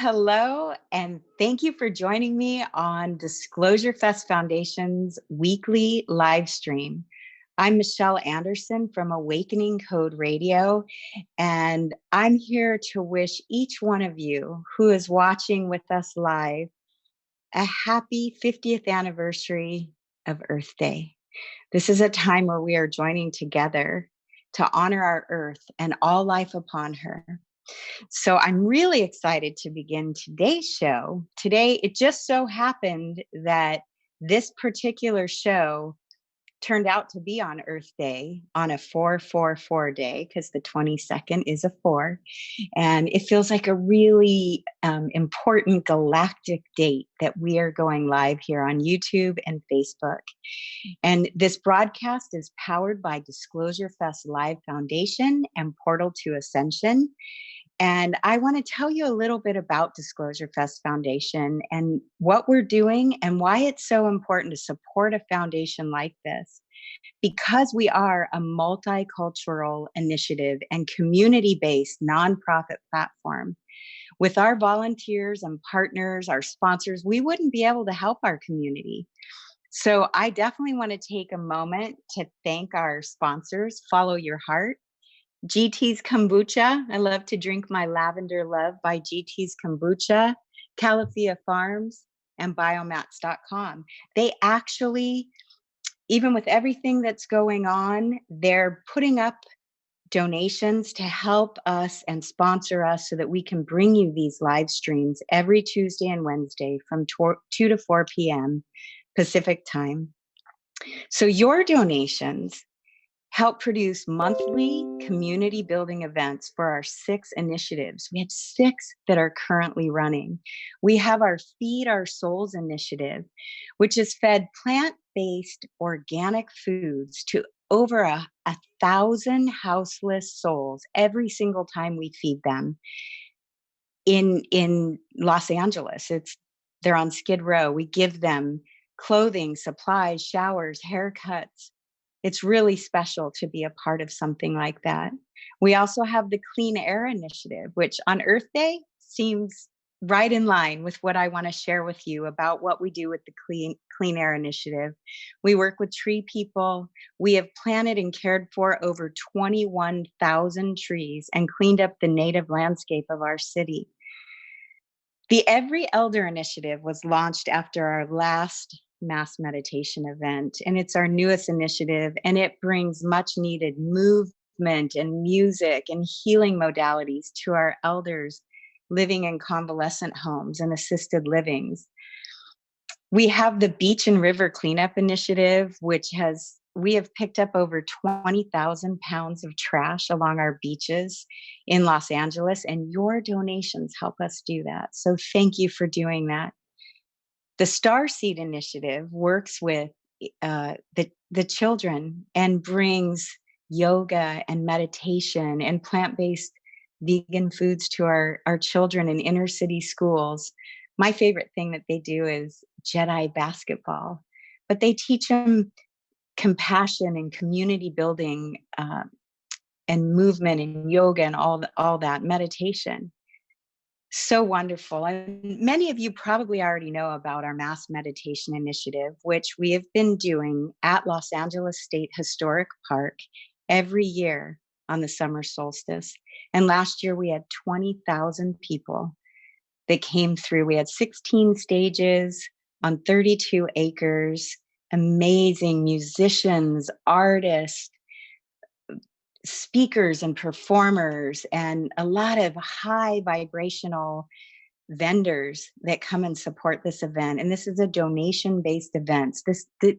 Hello, and thank you for joining me on DisclosureFest Foundation's weekly live stream. I'm Michelle Anderson from Awakening Code Radio, and I'm here to wish each one of you who is watching with us live a happy 50th anniversary of Earth Day. This is a time where we are joining together to honor our Earth and all life upon her. So I'm really excited to begin today's show. Today, it just so happened that this particular show turned out to be on Earth Day on a 444 day because the 22nd is a 4. And it feels like a really important galactic date that we are going live here on YouTube and Facebook. And this broadcast is powered by DisclosureFest Live Foundation and Portal to Ascension. And I want to tell you a little bit about DisclosureFest Foundation and what we're doing and why it's so important to support a foundation like this. Because we are a multicultural initiative and community-based nonprofit platform, with our volunteers and partners, our sponsors, we wouldn't be able to help our community. So I definitely want to take a moment to thank our sponsors, Follow Your Heart, GT's Kombucha. I love to drink my lavender love by GT's Kombucha, Califia Farms, and biomats.com. They actually, even with everything that's going on, they're putting up donations to help us and sponsor us so that we can bring you these live streams every Tuesday and Wednesday from 2 to 4 p.m. Pacific time. So your donations help produce monthly community building events for our 6 initiatives. We have 6 that are currently running. We have our Feed Our Souls initiative, which has fed plant-based organic foods to over 1,000 houseless souls every single time we feed them in Los Angeles. They're on Skid Row. We give them clothing, supplies, showers, haircuts. It's really special to be a part of something like that. We also have the Clean Air Initiative, which on Earth Day seems right in line with what I want to share with you about what we do with the Clean Air Initiative. We work with tree people. We have planted and cared for over 21,000 trees and cleaned up the native landscape of our city. The Every Elder Initiative was launched after our last mass meditation event, and it's our newest initiative, and it brings much needed movement and music and healing modalities to our elders living in convalescent homes and assisted livings. We have the Beach and River Cleanup Initiative, we have picked up over 20,000 pounds of trash along our beaches in Los Angeles, and your donations help us do that. So thank you for doing that. The Starseed Initiative works with the children and brings yoga and meditation and plant-based vegan foods to our children in inner city schools. My favorite thing that they do is Jedi basketball, but they teach them compassion and community building and movement and yoga and all that meditation. So wonderful. And many of you probably already know about our Mass Meditation Initiative, which we have been doing at Los Angeles State Historic Park every year on the summer solstice. And last year we had 20,000 people that came through. We had 16 stages on 32 acres, amazing musicians, artists, speakers and performers, and a lot of high vibrational vendors that come and support this event. And this is a donation-based event.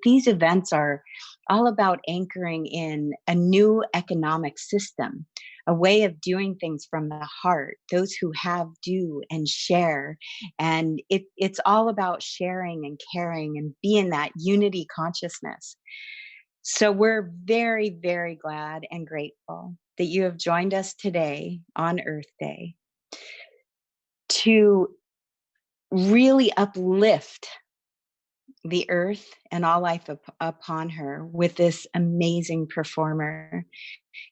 These events are all about anchoring in a new economic system, a way of doing things from the heart. Those who have do and share. And it's all about sharing and caring and being that unity consciousness. So we're very, very glad and grateful that you have joined us today on Earth Day to really uplift the earth and all life upon her with this amazing performer.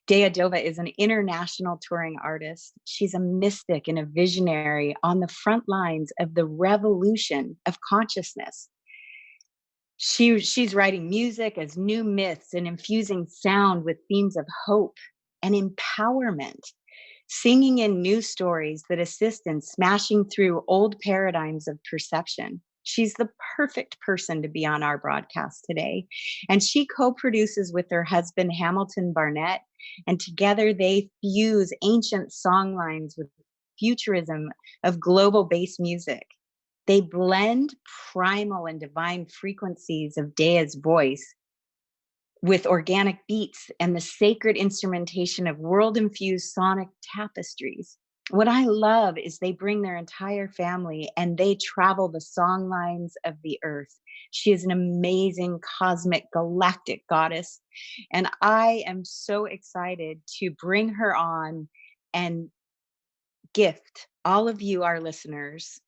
Deya Dova is an international touring artist. She's a mystic and a visionary on the front lines of the revolution of consciousness. She's writing music as new myths and infusing sound with themes of hope and empowerment, singing in new stories that assist in smashing through old paradigms of perception. She's the perfect person to be on our broadcast today. And she co produces with her husband, Hamilton Barnett, and together they fuse ancient songlines with futurism of global bass music. They blend primal and divine frequencies of Daya's voice with organic beats and the sacred instrumentation of world infused sonic tapestries. What I love is they bring their entire family and they travel the song lines of the earth. She is an amazing cosmic galactic goddess. And I am so excited to bring her on and gift all of you, our listeners,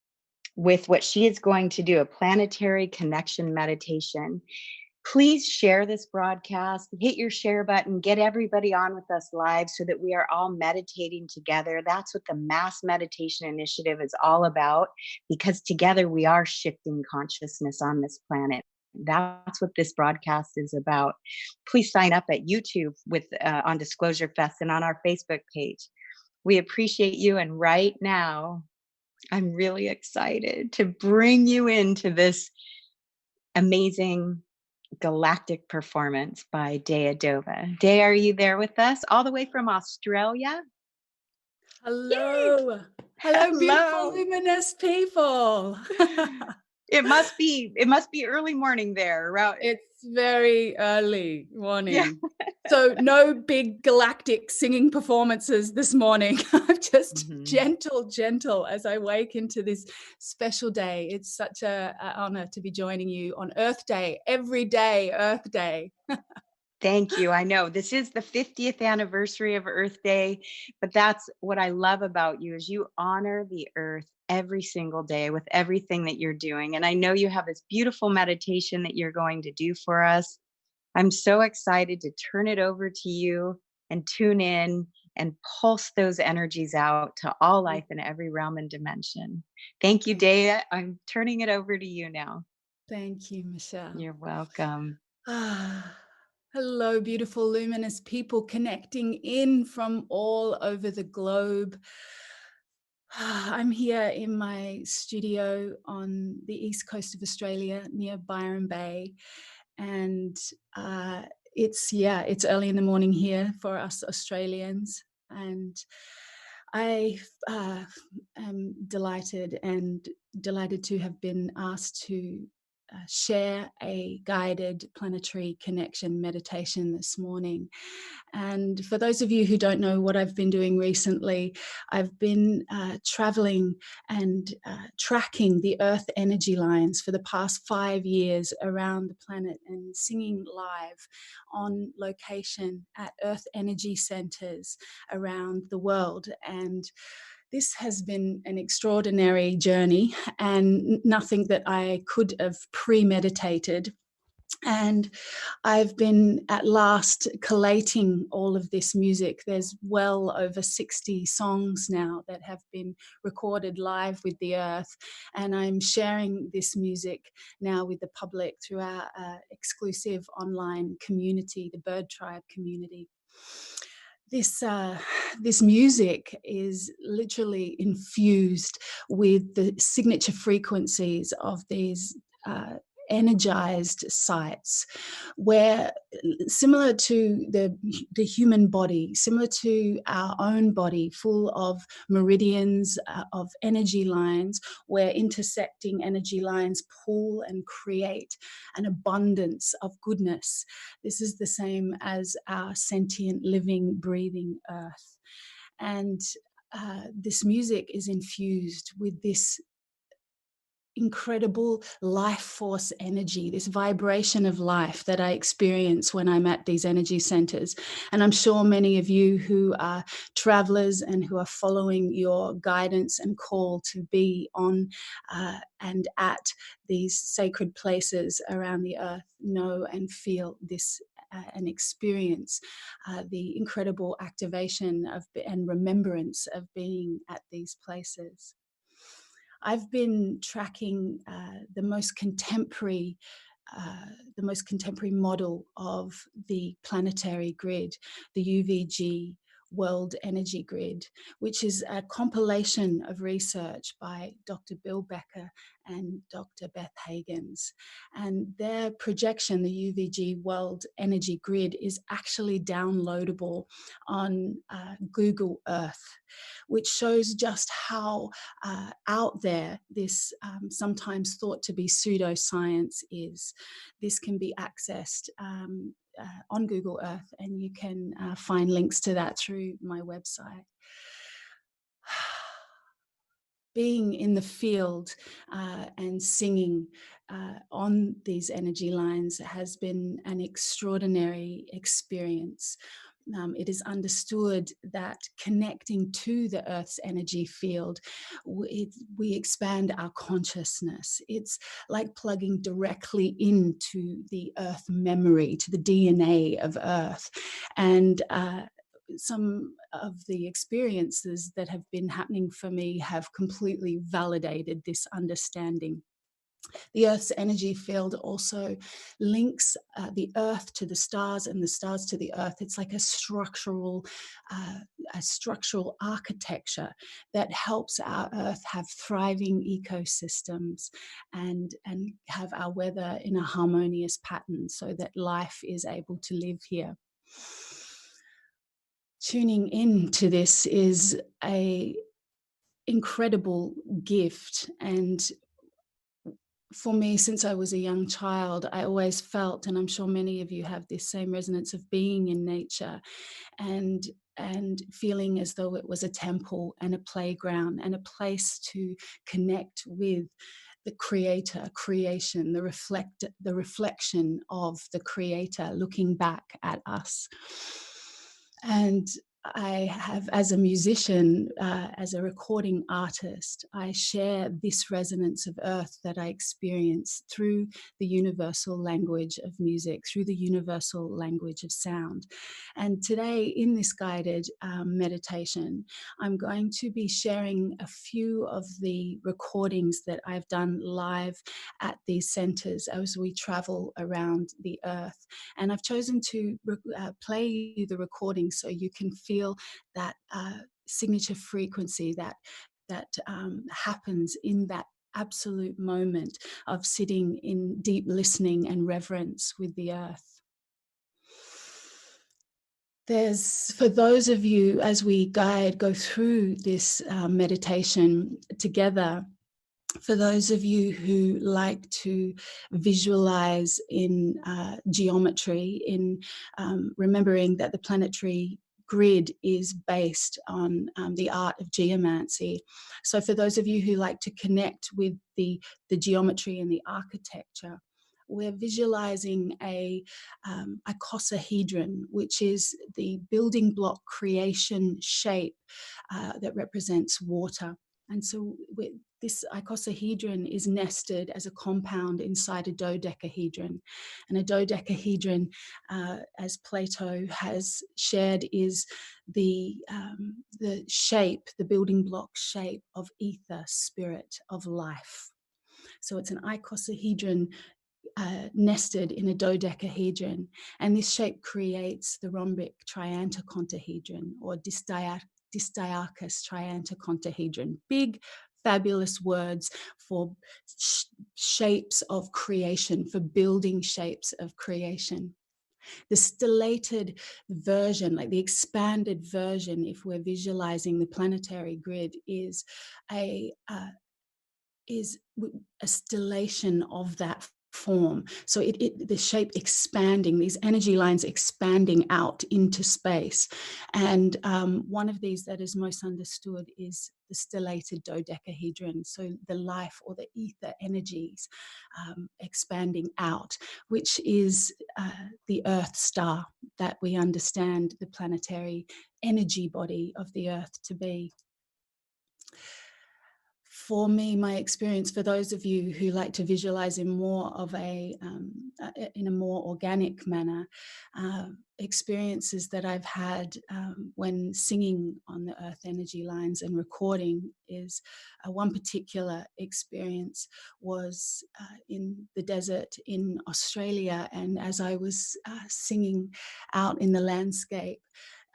with what she is going to do, a planetary connection meditation. Please share this broadcast, hit your share button, get everybody on with us live so that we are all meditating together. That's what the Mass Meditation Initiative is all about, because together we are shifting consciousness on this planet. That's what this broadcast is about. Please sign up at YouTube with on Disclosure Fest and on our Facebook page. We appreciate you. And right now, I'm really excited to bring you into this amazing galactic performance by Deya Dova. Deya, are you there with us all the way from Australia? Yay! Hello. Hello, beautiful Hello. luminous people. It must be early morning there. It's very early morning. Yeah. So no big galactic singing performances this morning. I'm just gentle as I wake into this special day. It's such an honor to be joining you on Earth Day, every day, Earth Day. Thank you. I know this is the 50th anniversary of Earth Day, but that's what I love about you is you honor the earth every single day with everything that you're doing. And I know you have this beautiful meditation that you're going to do for us. I'm so excited to turn it over to you and tune in and pulse those energies out to all life in every realm and dimension. Thank you, Daya. I'm turning it over to you now. Thank you, Michelle. You're welcome. Hello, beautiful luminous people connecting in from all over the globe. I'm here in my studio on the east coast of Australia near Byron Bay, and it's early in the morning here for us Australians, and I am delighted to have been asked to share a guided planetary connection meditation this morning. And for those of you who don't know what I've been doing recently, I've been traveling and tracking the Earth energy lines for the past 5 years around the planet and singing live on location at Earth energy centers around the world. And this has been an extraordinary journey and nothing that I could have premeditated. And I've been at last collating all of this music. There's well over 60 songs now that have been recorded live with the earth. And I'm sharing this music now with the public through our exclusive online community, the Bird Tribe community. This music is literally infused with the signature frequencies of these energized sites, where similar to the human body, similar to our own body, full of meridians of energy lines, where intersecting energy lines pull and create an abundance of goodness. This is the same as our sentient, living, breathing earth. And this music is infused with this incredible life force energy, this vibration of life that I experience when I'm at these energy centers. And I'm sure many of you who are travelers and who are following your guidance and call to be on and at these sacred places around the earth know and feel this and experience the incredible activation of and remembrance of being at these places. I've been tracking the most contemporary model of the planetary grid, the UVG World Energy Grid, which is a compilation of research by Dr. Bill Becker and Dr. Beth Hagins. And their projection, the UVG World Energy Grid, is actually downloadable on Google Earth, which shows just how out there this sometimes thought to be pseudoscience is. This can be accessed on Google Earth, and you can find links to that through my website. Being in the field and singing on these energy lines has been an extraordinary experience. It is understood that connecting to the Earth's energy field, we expand our consciousness. It's like plugging directly into the Earth memory, to the DNA of Earth. And some of the experiences that have been happening for me have completely validated this understanding. The Earth's energy field also links the Earth to the stars and the stars to the Earth. It's like a structural architecture that helps our Earth have thriving ecosystems and have our weather in a harmonious pattern so that life is able to live here. Tuning into this is an incredible gift, and for me, since I was a young child, I always felt, and I'm sure many of you have this same resonance of being in nature and feeling as though it was a temple and a playground and a place to connect with the creator, creation, the reflection of the creator looking back at us. And I have, as a musician, as a recording artist, I share this resonance of earth that I experience through the universal language of music, through the universal language of sound. And today, in this guided meditation, I'm going to be sharing a few of the recordings that I've done live at these centers as we travel around the earth. And I've chosen to play you the recording so you can feel that signature frequency that happens in that absolute moment of sitting in deep listening and reverence with the earth. For those of you, as we go through this meditation together, for those of you who like to visualize in geometry, in remembering that the planetary grid is based on the art of geomancy. So for those of you who like to connect with the geometry and the architecture, we're visualizing a icosahedron, which is the building block creation shape that represents water. And so this icosahedron is nested as a compound inside a dodecahedron. And a dodecahedron, as Plato has shared, is the shape, the building block shape of ether, spirit, of life. So it's an icosahedron nested in a dodecahedron. And this shape creates the rhombic triantacontahedron or distiachous triantacontahedron. Big, fabulous words for shapes of creation, for building shapes of creation. The stellated version, like the expanded version, if we're visualizing the planetary grid, is a stellation of that form. So the shape expanding, these energy lines expanding out into space. And one of these that is most understood is the stellated dodecahedron. So the life or the ether energies expanding out, which is the Earth star that we understand the planetary energy body of the Earth to be. For me, my experience, for those of you who like to visualize in more of in a more organic manner, experiences that I've had when singing on the earth energy lines and recording is one particular experience was in the desert in Australia. And as I was singing out in the landscape,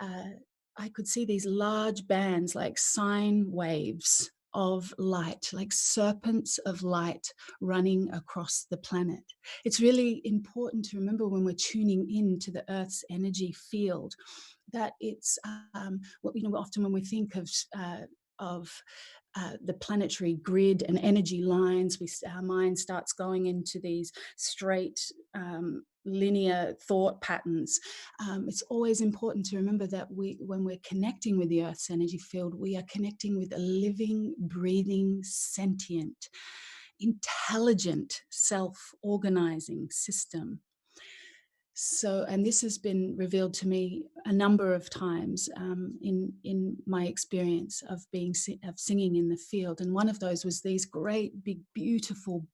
I could see these large bands like sine waves of light, like serpents of light running across the planet. It's really important to remember when we're tuning in to the Earth's energy field that it's often when we think of the planetary grid and energy lines, our mind starts going into these straight linear thought patterns. It's always important to remember that when we're connecting with the Earth's energy field, we are connecting with a living, breathing, sentient, intelligent, self-organizing system. So, and this has been revealed to me a number of times in my experience of singing in the field. And one of those was these great, big, beautiful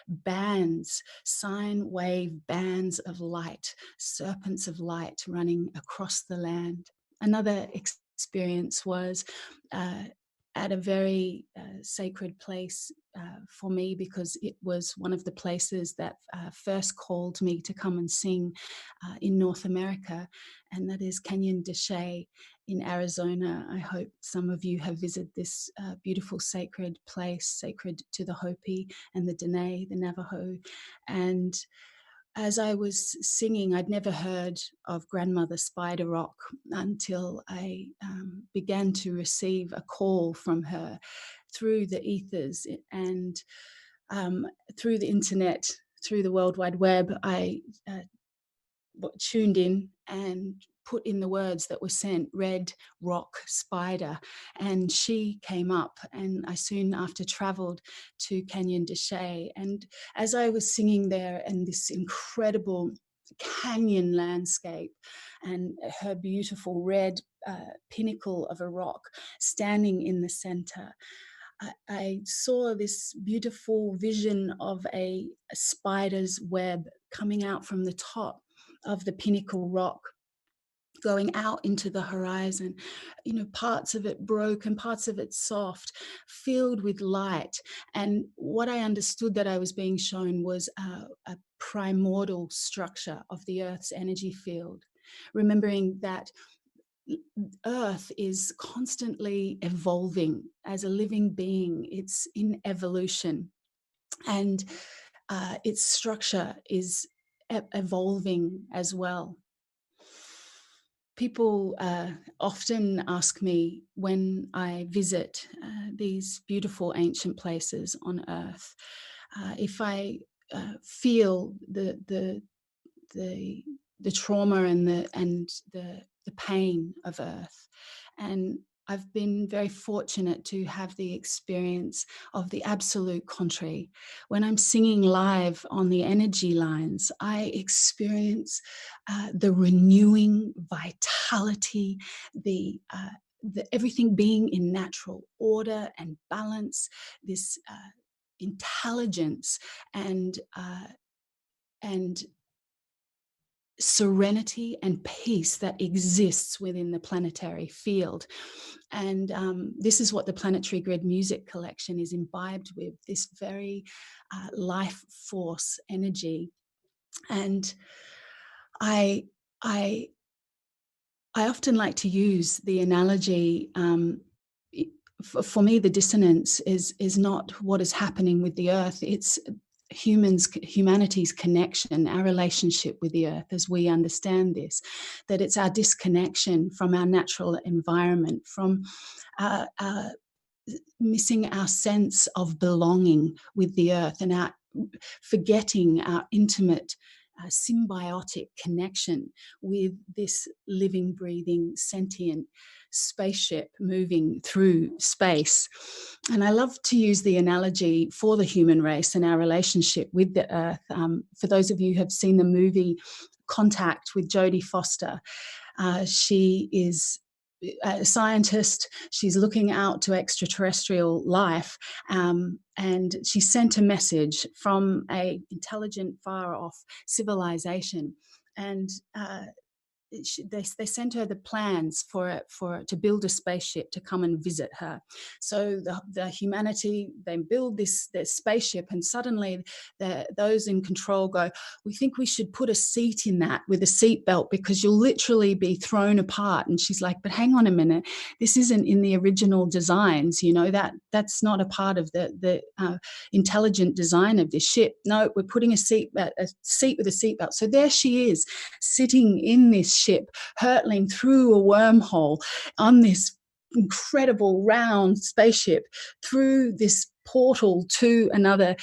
bands, sine wave bands of light, serpents of light running across the land. Another experience was at a very sacred place for me, because it was one of the places that first called me to come and sing in North America, and that is Canyon de Chelly in Arizona. I hope some of you have visited this beautiful sacred place, sacred to the Hopi and the Dene, the Navajo. And as I was singing, I'd never heard of Grandmother Spider Rock until I began to receive a call from her through the ethers and through the internet, through the World Wide Web. I tuned in and put in the words that were sent, red rock spider, and she came up, and I soon after traveled to Canyon de Chelly. And as I was singing there in this incredible canyon landscape and her beautiful red pinnacle of a rock standing in the center, I saw this beautiful vision of a spider's web coming out from the top of the pinnacle rock, going out into the horizon, parts of it broken, parts of it soft, filled with light. And what I understood that I was being shown was a primordial structure of the Earth's energy field, remembering that Earth is constantly evolving as a living being. It's in evolution, and its structure is evolving as well. People often ask me when I visit these beautiful ancient places on Earth if I feel the trauma and the pain of Earth. And I've been very fortunate to have the experience of the absolute contrary. When I'm singing live on the energy lines, I experience the renewing vitality, the everything being in natural order and balance, this intelligence and serenity and peace that exists within the planetary field. And this is what the Planetary Grid Music Collection is imbibed with, this very life force energy. And I often like to use the analogy, for me, the dissonance is not what is happening with the Earth, it's humanity's connection, our relationship with the Earth as we understand this, that it's our disconnection from our natural environment, from missing our sense of belonging with the Earth and our forgetting our intimate symbiotic connection with this living, breathing, sentient spaceship moving through space. And I love to use the analogy for the human race and our relationship with the earth. For those of you who have seen the movie Contact with Jodie Foster, she is a scientist. She's looking out to extraterrestrial life, and she sent a message from a intelligent, far off civilization, and they sent her the plans for to build a spaceship to come and visit her. So the humanity, they build this spaceship, and suddenly those in control go, we think we should put a seat in that with a seat belt, because you'll literally be thrown apart. And she's like, but hang on a minute, this isn't in the original designs, that's not a part of the intelligent design of this ship. No, we're putting a seat with a seat belt. So there she is, sitting in this ship, hurtling through a wormhole on this incredible round spaceship, through this portal to another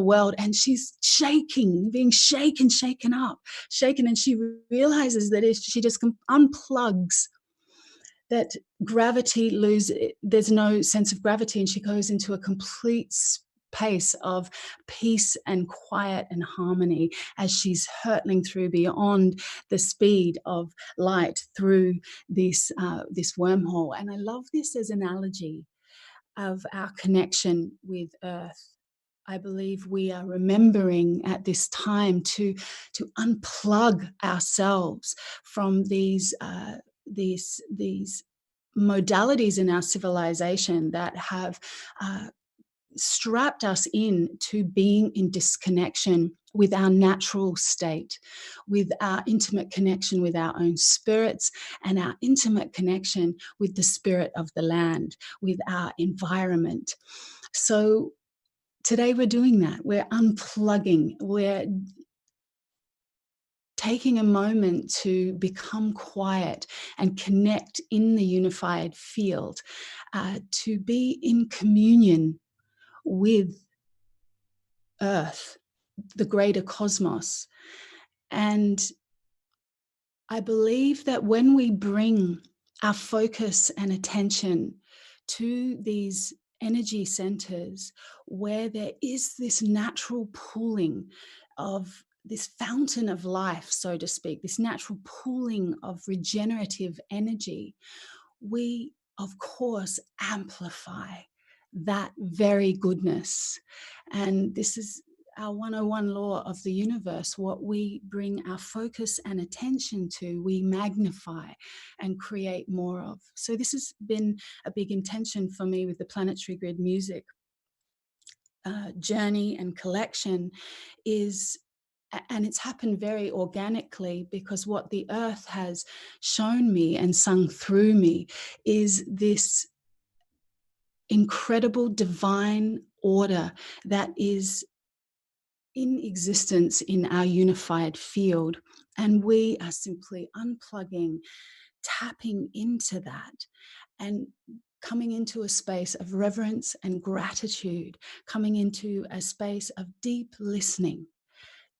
world, and she's being shaken up, and she realizes that if she just unplugs, that gravity there's no sense of gravity, and she goes into a complete space of peace and quiet and harmony as she's hurtling through beyond the speed of light through this wormhole. And I love this as an analogy of our connection with Earth. I believe we are remembering at this time to unplug ourselves from these modalities in our civilization that have strapped us in to being in disconnection with our natural state, with our intimate connection with our own spirits, and our intimate connection with the spirit of the land, with our environment. So today we're doing that. We're unplugging. We're taking a moment to become quiet and connect in the unified field, to be in communion with Earth, the greater cosmos. And I believe that when we bring our focus and attention to these energy centers, where there is this natural pooling of this fountain of life, so to speak, this natural pooling of regenerative energy, we, of course, amplify that very goodness. And this is our 101 law of the universe. What we bring our focus and attention to, we magnify and create more of. So this has been a big intention for me with the Planetary Grid music journey and collection, and it's happened very organically, because what the earth has shown me and sung through me is this incredible divine order that is in existence in our unified field. And we are simply unplugging, tapping into that, and coming into a space of reverence and gratitude, coming into a space of deep listening,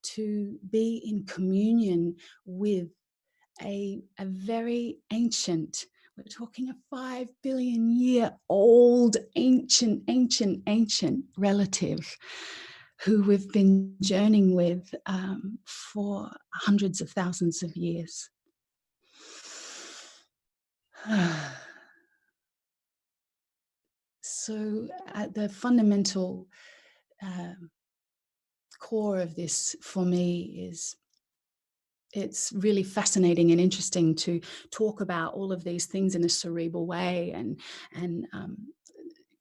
to be in communion with a very ancient, we're talking a 5 billion year old ancient relative who we've been journeying with for hundreds of thousands of years. So at the fundamental core of this for me is, it's really fascinating and interesting to talk about all of these things in a cerebral way and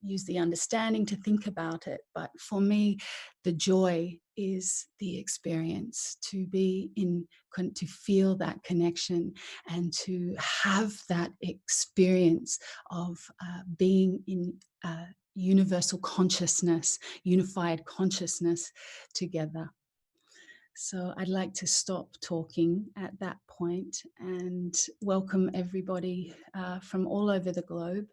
use the understanding to think about it. But for me, the joy is the experience, to be in, to feel that connection, and to have that experience of being in universal consciousness, unified consciousness together. So I'd like to stop talking at that point and welcome everybody from all over the globe.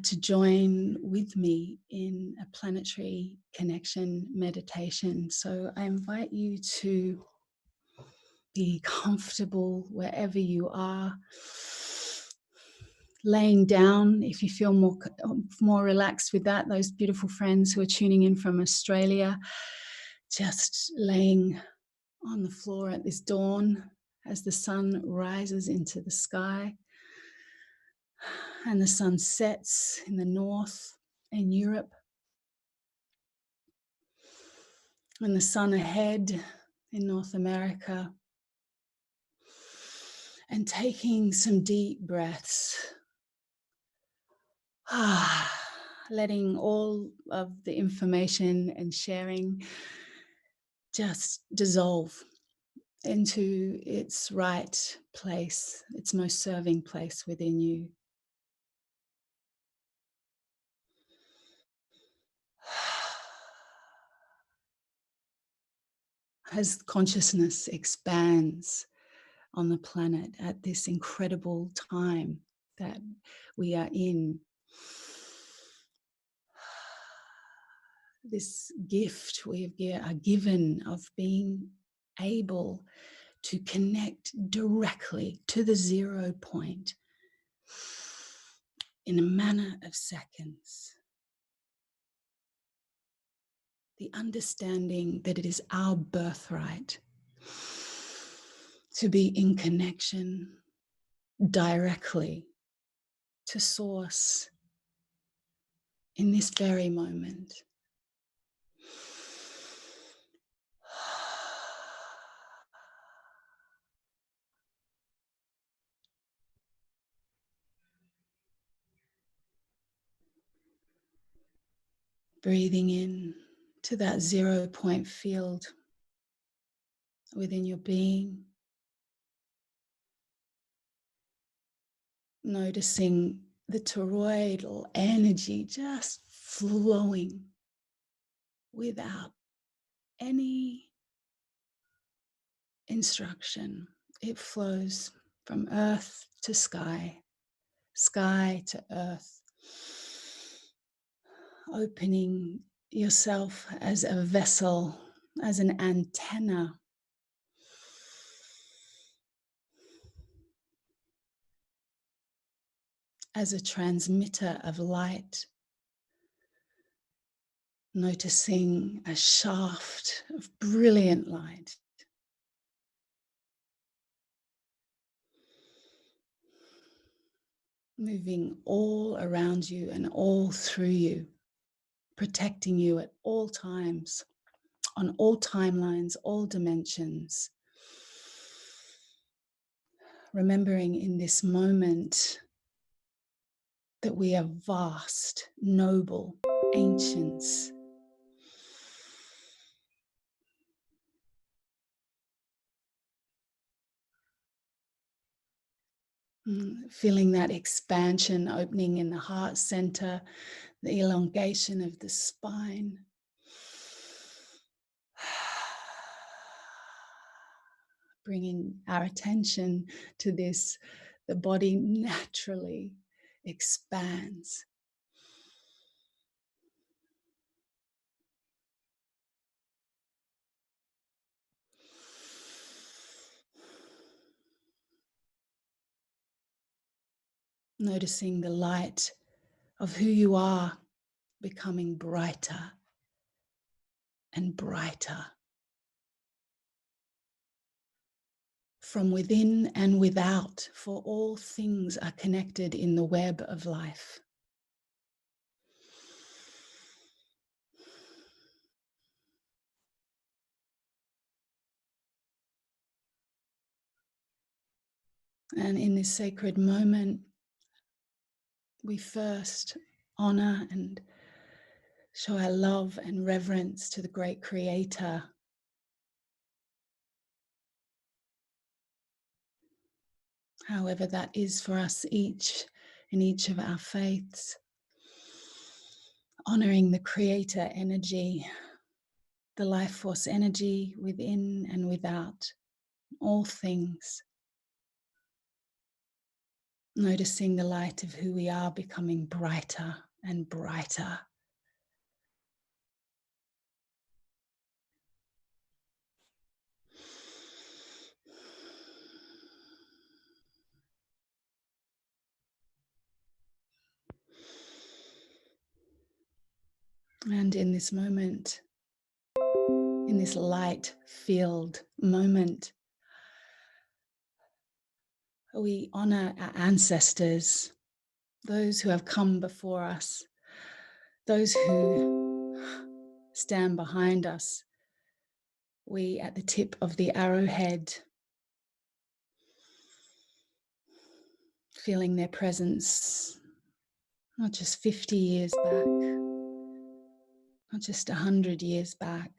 to join with me in a planetary connection meditation. So I invite you to be comfortable wherever you are, laying down if you feel more relaxed with that. Those beautiful friends who are tuning in from Australia, just laying on the floor at this dawn as the sun rises into the sky and the sun sets in the north in Europe, and the sun ahead in North America, and taking some deep breaths, letting all of the information and sharing just dissolve into its right place, its most serving place within you. As consciousness expands on the planet at this incredible time that we are in, this gift we are given of being able to connect directly to the 0 point in a matter of seconds. The understanding that it is our birthright to be in connection directly to Source in this very moment. Breathing in to that 0 point field within your being. Noticing the toroidal energy just flowing without any instruction. It flows from earth to sky, sky to earth, opening yourself as a vessel, as an antenna, as a transmitter of light, noticing a shaft of brilliant light moving all around you and all through you, protecting you at all times, on all timelines, all dimensions. Remembering in this moment that we are vast, noble, ancients. Feeling that expansion opening in the heart center, the elongation of the spine. Bringing our attention to this, the body naturally expands. Noticing the light of who you are becoming brighter and brighter. From within and without, for all things are connected in the web of life. And in this sacred moment, we first honor and show our love and reverence to the great Creator. However that is for us each in each of our faiths. Honoring the Creator energy, the life force energy within and without all things. Noticing the light of who we are becoming brighter and brighter. And in this moment, in this light-filled moment, we honor our ancestors, those who have come before us, those who stand behind us. We at the tip of the arrowhead, feeling their presence, not just 50 years back, not just 100 years back,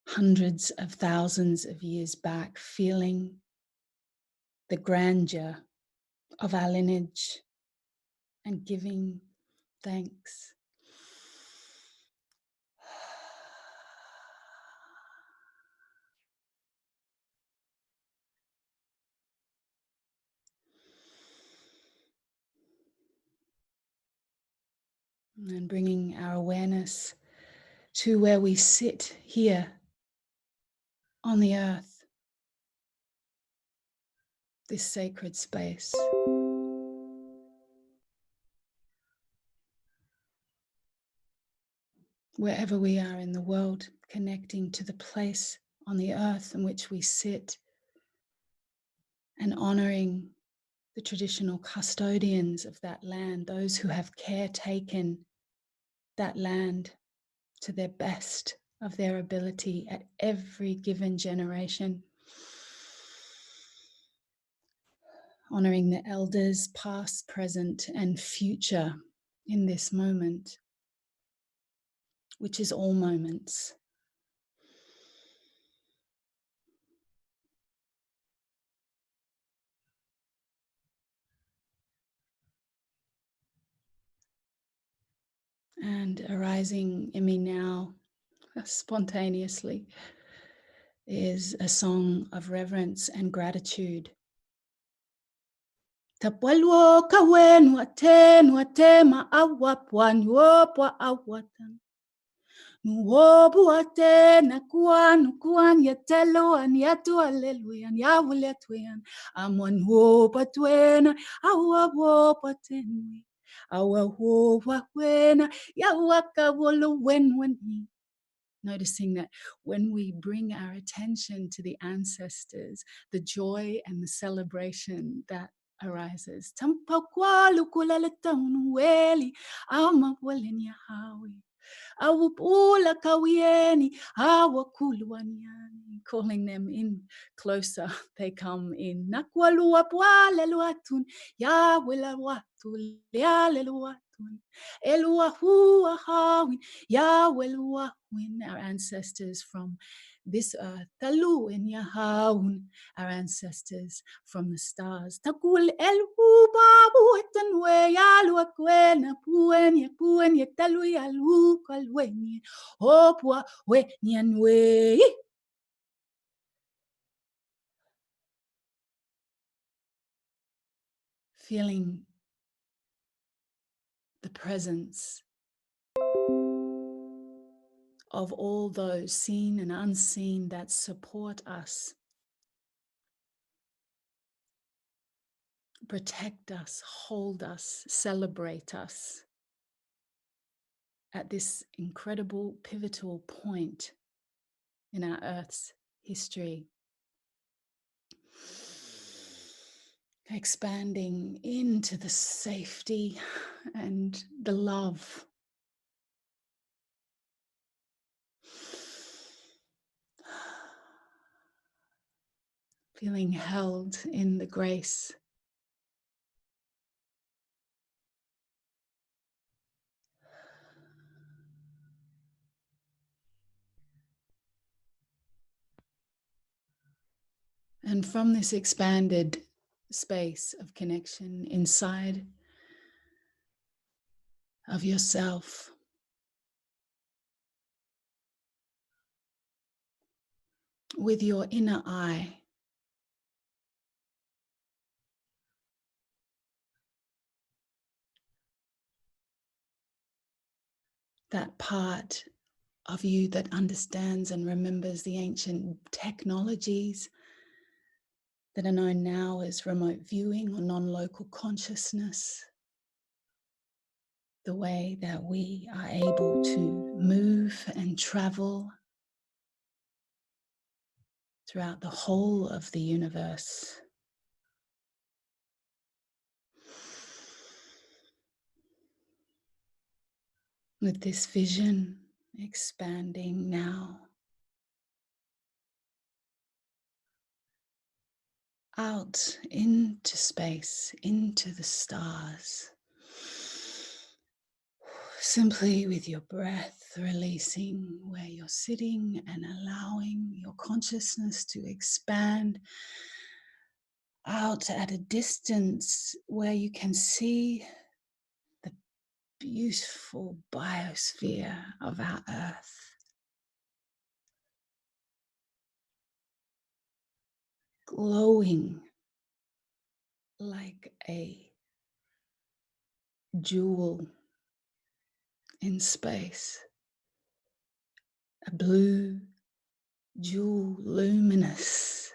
hundreds of thousands of years back, feeling the grandeur of our lineage and giving thanks. And bringing our awareness to where we sit here on the earth, this sacred space. Wherever we are in the world, connecting to the place on the earth in which we sit and honoring the traditional custodians of that land, those who have caretaken that land to their best of their ability at every given generation. Honoring the elders, past, present, and future in this moment, which is all moments. And arising in me now, spontaneously, is a song of reverence and gratitude. Tapwalwo kawen waten watema awapwan wopwa awatan. Nuobu waten akuan yatelo an yatu aleluyan yawuletwen. Amwan wopatwen awawopatenwi. Awawopatwen yawakawolo wenweni. Noticing that when we bring our attention to the ancestors, the joy and the celebration that arises. Awupula kawieni, awakuluanyani. Calling them in closer, they come in. Nakwaluapwaleluatun, yawelawatul, yaleluatun, eluahuahawin, yaweluahwin. Our ancestors from this earth, Talu and Yahawun, our ancestors from the stars. Takul elu babu etanwe yalu akwena puenya talu yalu kalwenye opwa we nyanwe. Feeling the presence of all those seen and unseen that support us, protect us, hold us, celebrate us at this incredible pivotal point in our Earth's history. Expanding into the safety and the love. Feeling held in the grace. And from this expanded space of connection inside of yourself, with your inner eye, that part of you that understands and remembers the ancient technologies that are known now as remote viewing or non-local consciousness, the way that we are able to move and travel throughout the whole of the universe. With this vision expanding now out into space, into the stars. Simply with your breath releasing where you're sitting and allowing your consciousness to expand out at a distance where you can see the beautiful biosphere of our Earth. Glowing like a jewel in space, a blue jewel, luminous.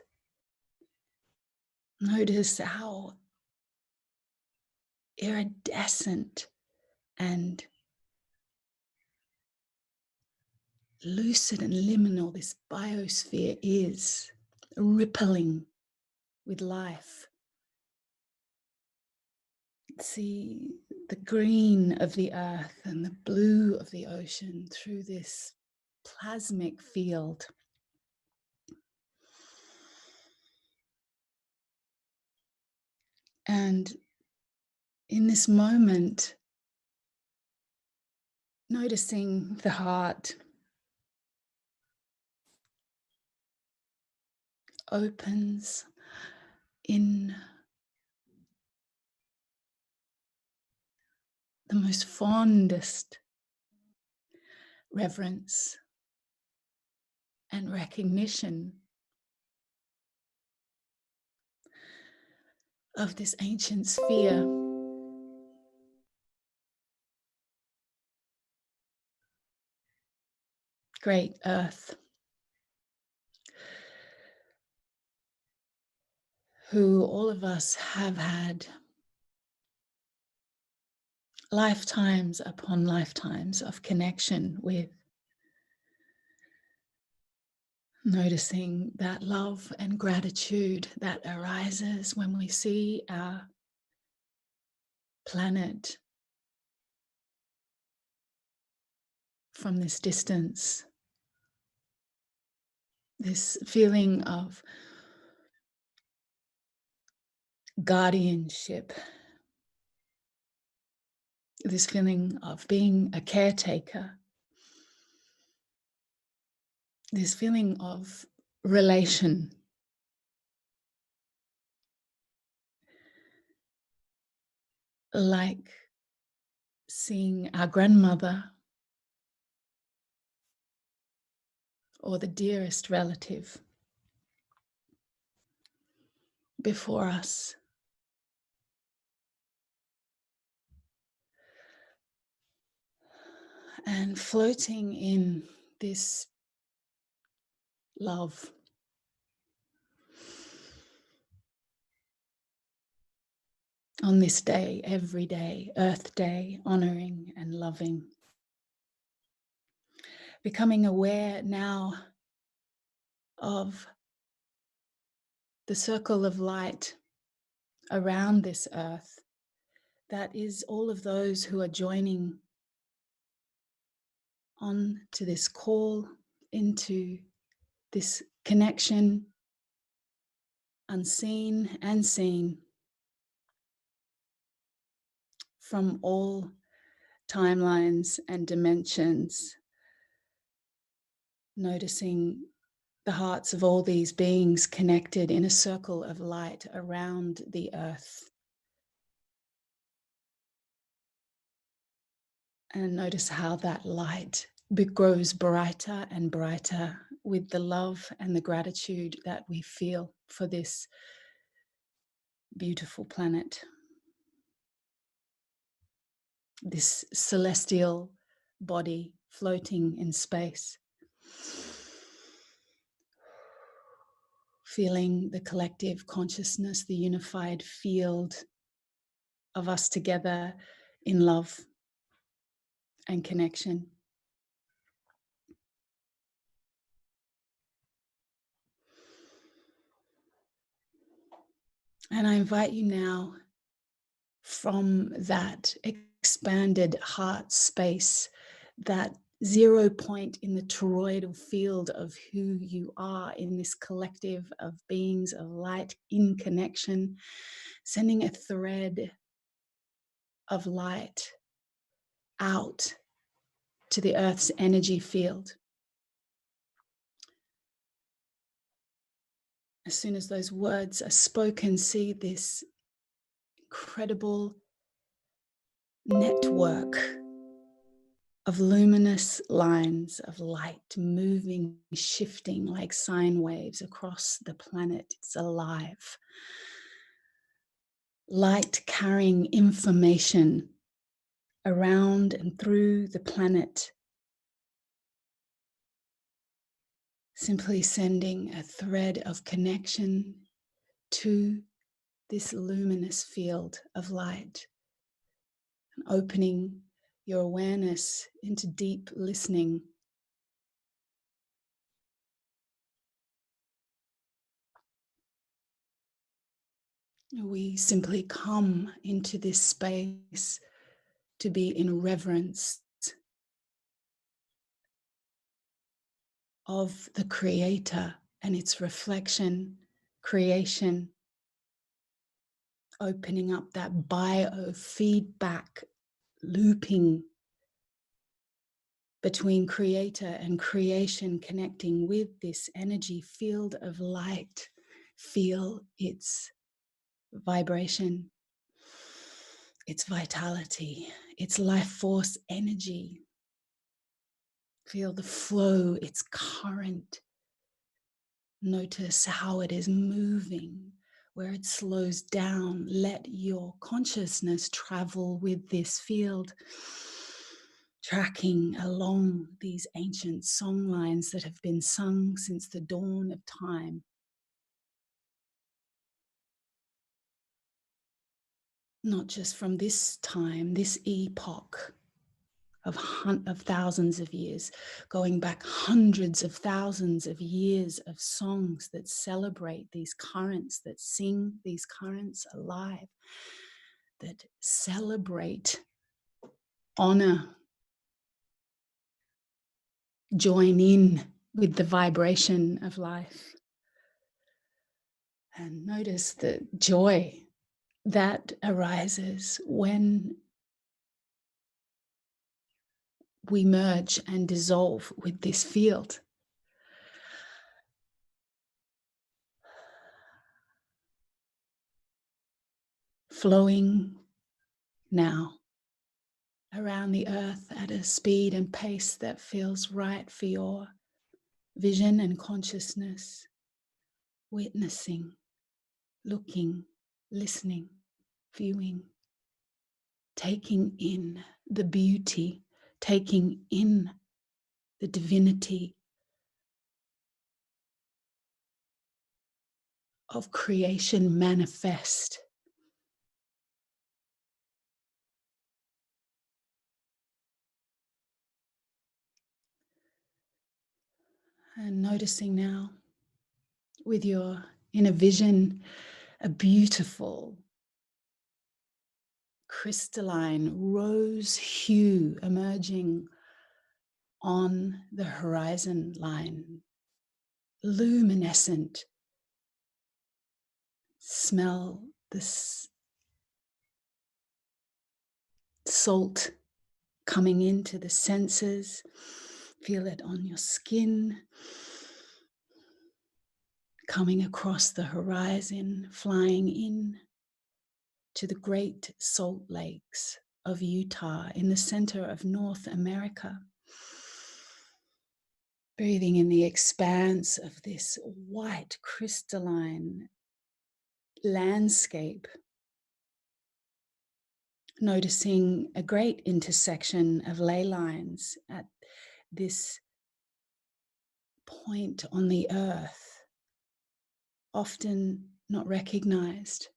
Notice how iridescent and lucid and liminal this biosphere is, rippling with life. See the green of the earth and the blue of the ocean through this plasmic field. And in this moment, noticing the heart opens in the most fondest reverence and recognition of this ancient sphere. Great Earth, who all of us have had lifetimes upon lifetimes of connection with, noticing that love and gratitude that arises when we see our planet from this distance. This feeling of guardianship, this feeling of being a caretaker, this feeling of relation, like seeing our grandmother or the dearest relative before us. And floating in this love. On this day, every day, Earth Day, honoring and loving. Becoming aware now of the circle of light around this earth. That is all of those who are joining on to this call, into this connection, unseen and seen, from all timelines and dimensions, noticing the hearts of all these beings connected in a circle of light around the earth. And notice how that light grows brighter and brighter with the love and the gratitude that we feel for this beautiful planet, this celestial body floating in space. Feeling the collective consciousness, the unified field of us together in love and connection. And I invite you now, from that expanded heart space, that 0 point in the toroidal field of who you are in this collective of beings of light in connection, sending a thread of light out to the earth's energy field. As soon as those words are spoken, see this incredible network of luminous lines of light moving, shifting like sine waves across the planet. It's alive. Light carrying information around and through the planet. Simply sending a thread of connection to this luminous field of light and opening your awareness into deep listening. We simply come into this space to be in reverence of the Creator and its reflection, creation, opening up that biofeedback looping between Creator and creation, connecting with this energy field of light. Feel its vibration, its vitality, its life force energy. Feel the flow, its current. Notice how it is moving, where it slows down. Let your consciousness travel with this field, tracking along these ancient song lines that have been sung since the dawn of time. Not just from this time, this epoch of thousands of years, going back hundreds of thousands of years of songs that celebrate these currents, that sing these currents alive, that celebrate, honor, join in with the vibration of life. And notice the joy that arises when we merge and dissolve with this field. Flowing now around the earth at a speed and pace that feels right for your vision and consciousness, witnessing, looking, listening, viewing, taking in the beauty, taking in the divinity of creation manifest. And noticing now with your inner vision a beautiful crystalline rose hue emerging on the horizon line, luminescent. Smell this salt coming into the senses. Feel it on your skin, coming across the horizon, flying in to the Great Salt Lakes of Utah in the center of North America. Breathing in the expanse of this white crystalline landscape, noticing a great intersection of ley lines at this point on the earth, often not recognized,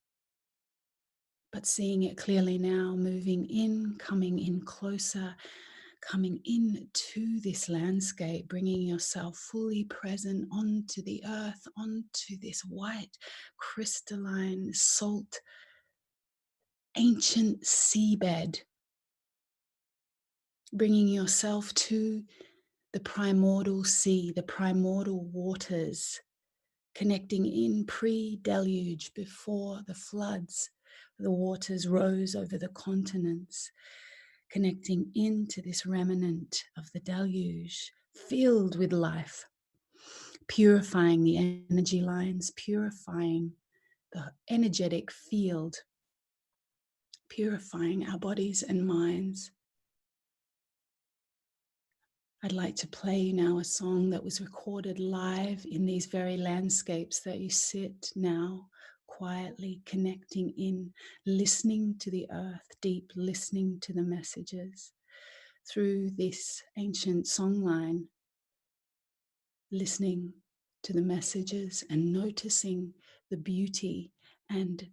but seeing it clearly now, moving in, coming in closer, coming into this landscape, bringing yourself fully present onto the earth, onto this white, crystalline, salt, ancient seabed, bringing yourself to the primordial sea, the primordial waters, connecting in pre-deluge, before the floods, the waters rose over the continents, connecting into this remnant of the deluge, filled with life, purifying the energy lines, purifying the energetic field, purifying our bodies and minds. I'd like to play now a song that was recorded live in these very landscapes that you sit now, quietly connecting in, listening to the earth deep, listening to the messages through this ancient songline, listening to the messages and noticing the beauty and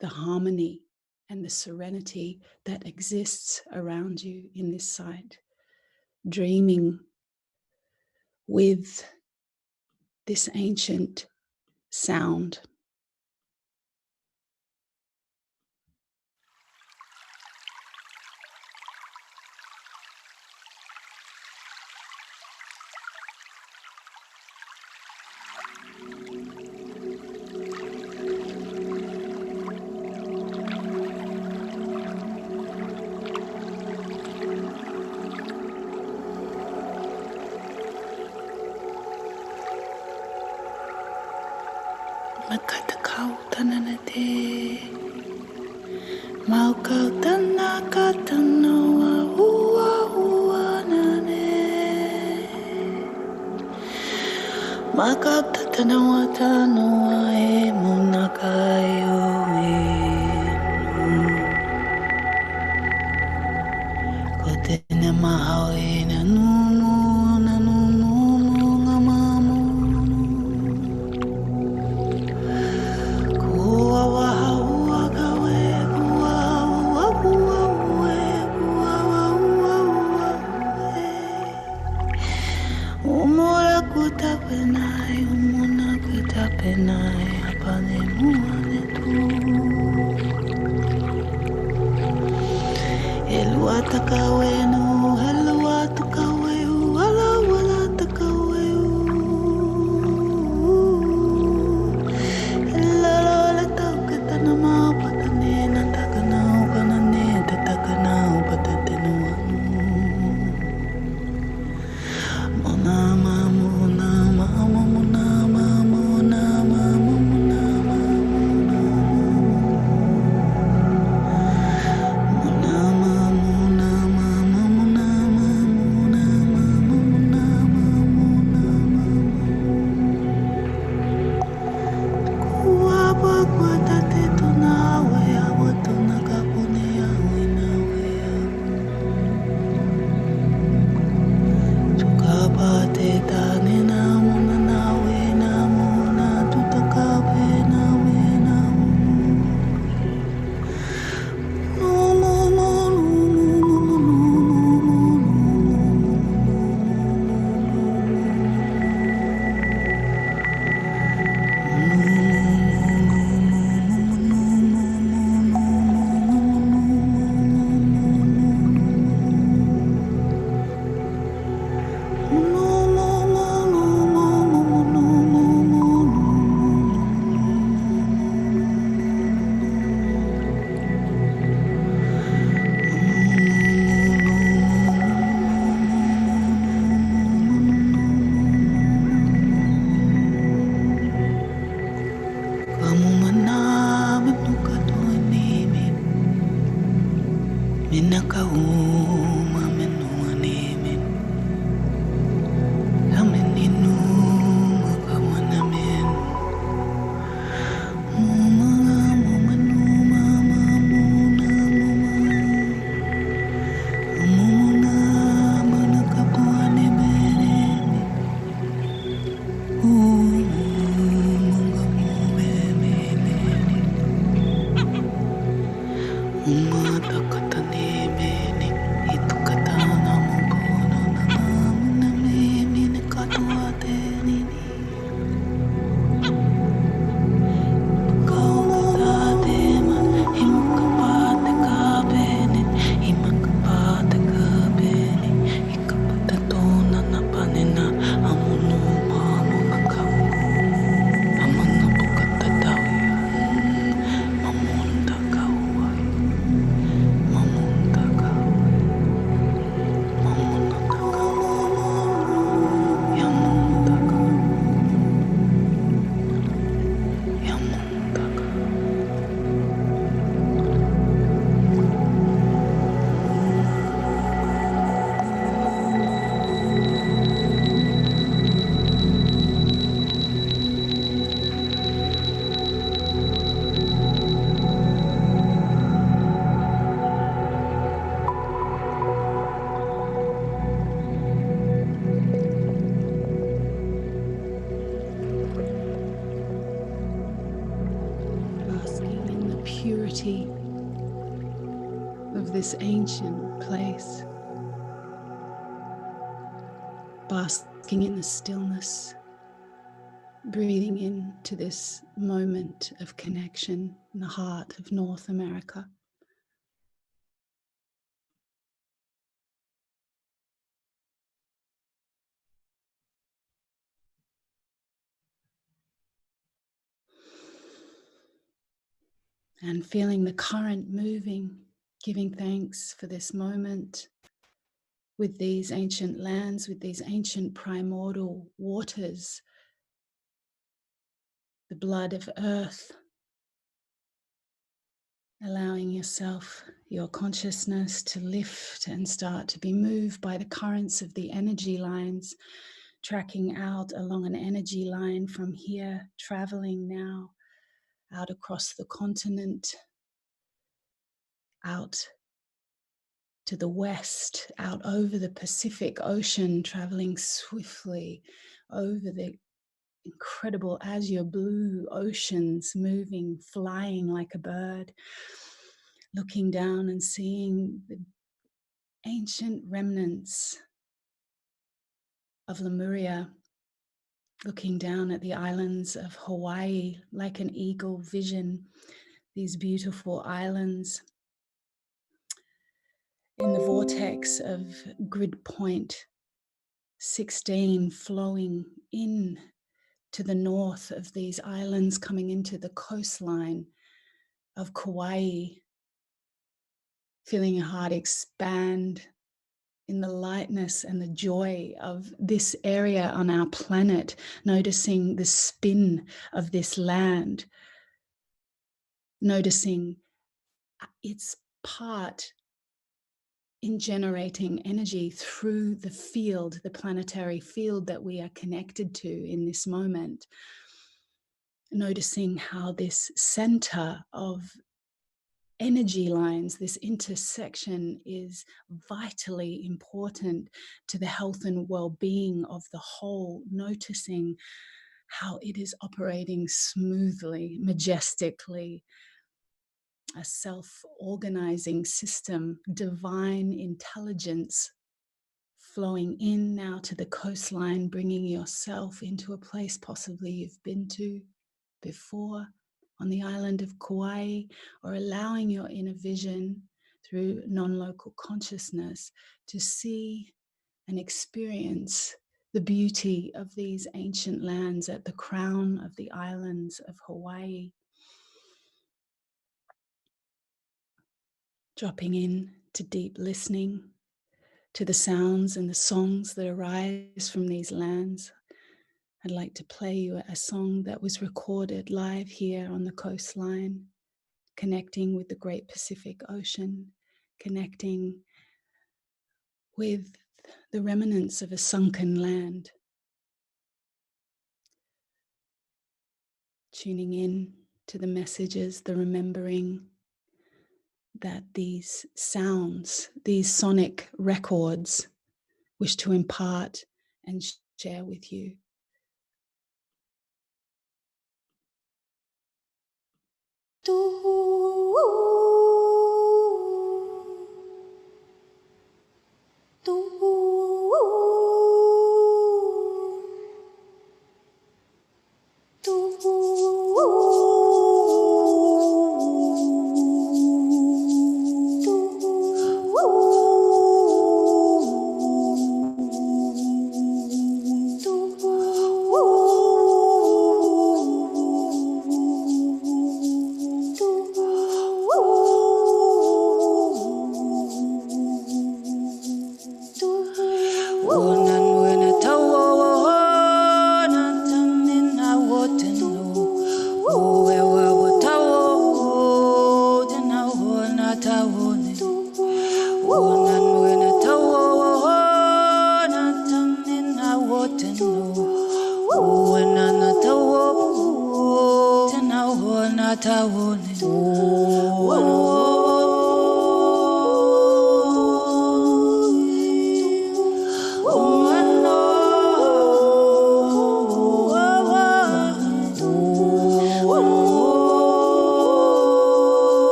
the harmony and the serenity that exists around you in this site. Dreaming with this ancient sound. Makatakau tananate, maukau tanaka tanoa ua ua nane, makau tatanoa tanoa e munakayo e kotene mahau e na numu na numu ngamamu. this ancient place, basking in the stillness, breathing into this moment of connection in the heart of North America. And feeling the current moving, giving thanks for this moment with these ancient lands, with these ancient primordial waters, the blood of earth, allowing yourself, your consciousness to lift and start to be moved by the currents of the energy lines, tracking out along an energy line from here, traveling now out across the continent, out to the west, out over the Pacific Ocean, traveling swiftly over the incredible azure blue oceans, moving, flying like a bird, looking down and seeing the ancient remnants of Lemuria, looking down at the islands of Hawaii like an eagle vision, these beautiful islands in the vortex of grid point 16 flowing in to the north of these islands, coming into the coastline of Kauai, feeling your heart expand in the lightness and the joy of this area on our planet, noticing the spin of this land, noticing its part in generating energy through the field, the planetary field that we are connected to in this moment. Noticing how this center of energy lines, this intersection, is vitally important to the health and well-being of the whole, noticing how it is operating smoothly, majestically, a self-organizing system, divine intelligence flowing in now to the coastline, bringing yourself into a place possibly you've been to before on the island of Kauai, or allowing your inner vision through non-local consciousness to see and experience the beauty of these ancient lands at the crown of the islands of Hawaii. Dropping in to deep listening to the sounds and the songs that arise from these lands. I'd like to play you a song that was recorded live here on the coastline, connecting with the Great Pacific Ocean, connecting with the remnants of a sunken land. Tuning in to the messages, the remembering that these sounds, these sonic records, wish to impart and share with you.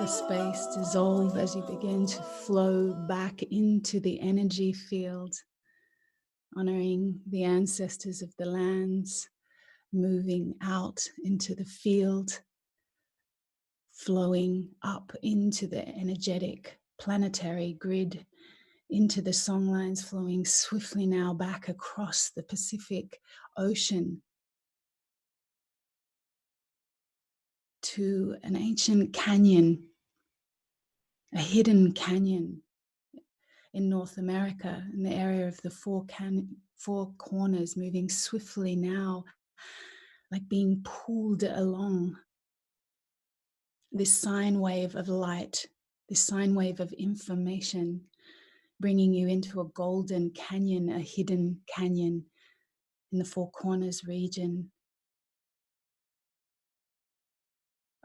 the space dissolve as you begin to flow back into the energy field, honoring the ancestors of the lands, moving out into the field, flowing up into the energetic planetary grid, into the songlines, flowing swiftly now back across the Pacific Ocean to an ancient canyon, a hidden canyon in North America, in the area of the four corners, moving swiftly now, like being pulled along. This sine wave of light, this sine wave of information, bringing you into a golden canyon, a hidden canyon in the Four Corners region,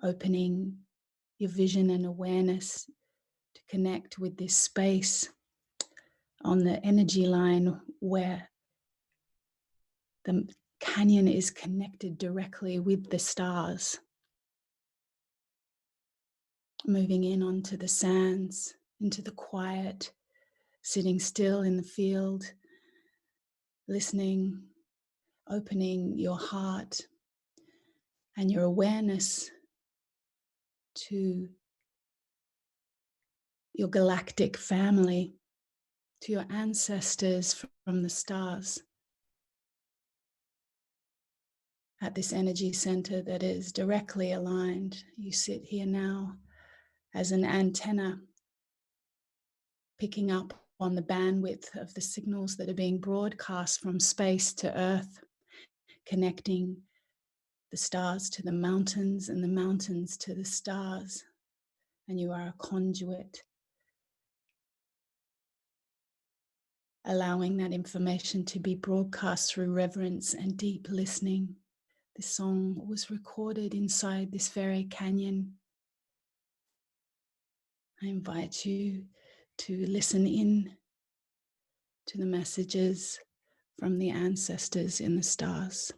opening your vision and awareness to connect with this space on the energy line where the canyon is connected directly with the stars. Moving in onto the sands, into the quiet, sitting still in the field, listening, opening your heart and your awareness to your galactic family, to your ancestors from the stars, at this energy center that is directly aligned. You sit here now as an antenna, picking up on the bandwidth of the signals that are being broadcast from space to Earth, connecting the stars to the mountains and the mountains to the stars. And you are a conduit, allowing that information to be broadcast through reverence and deep listening. This song was recorded inside this very canyon. I invite you to listen in to the messages from the ancestors in the stars.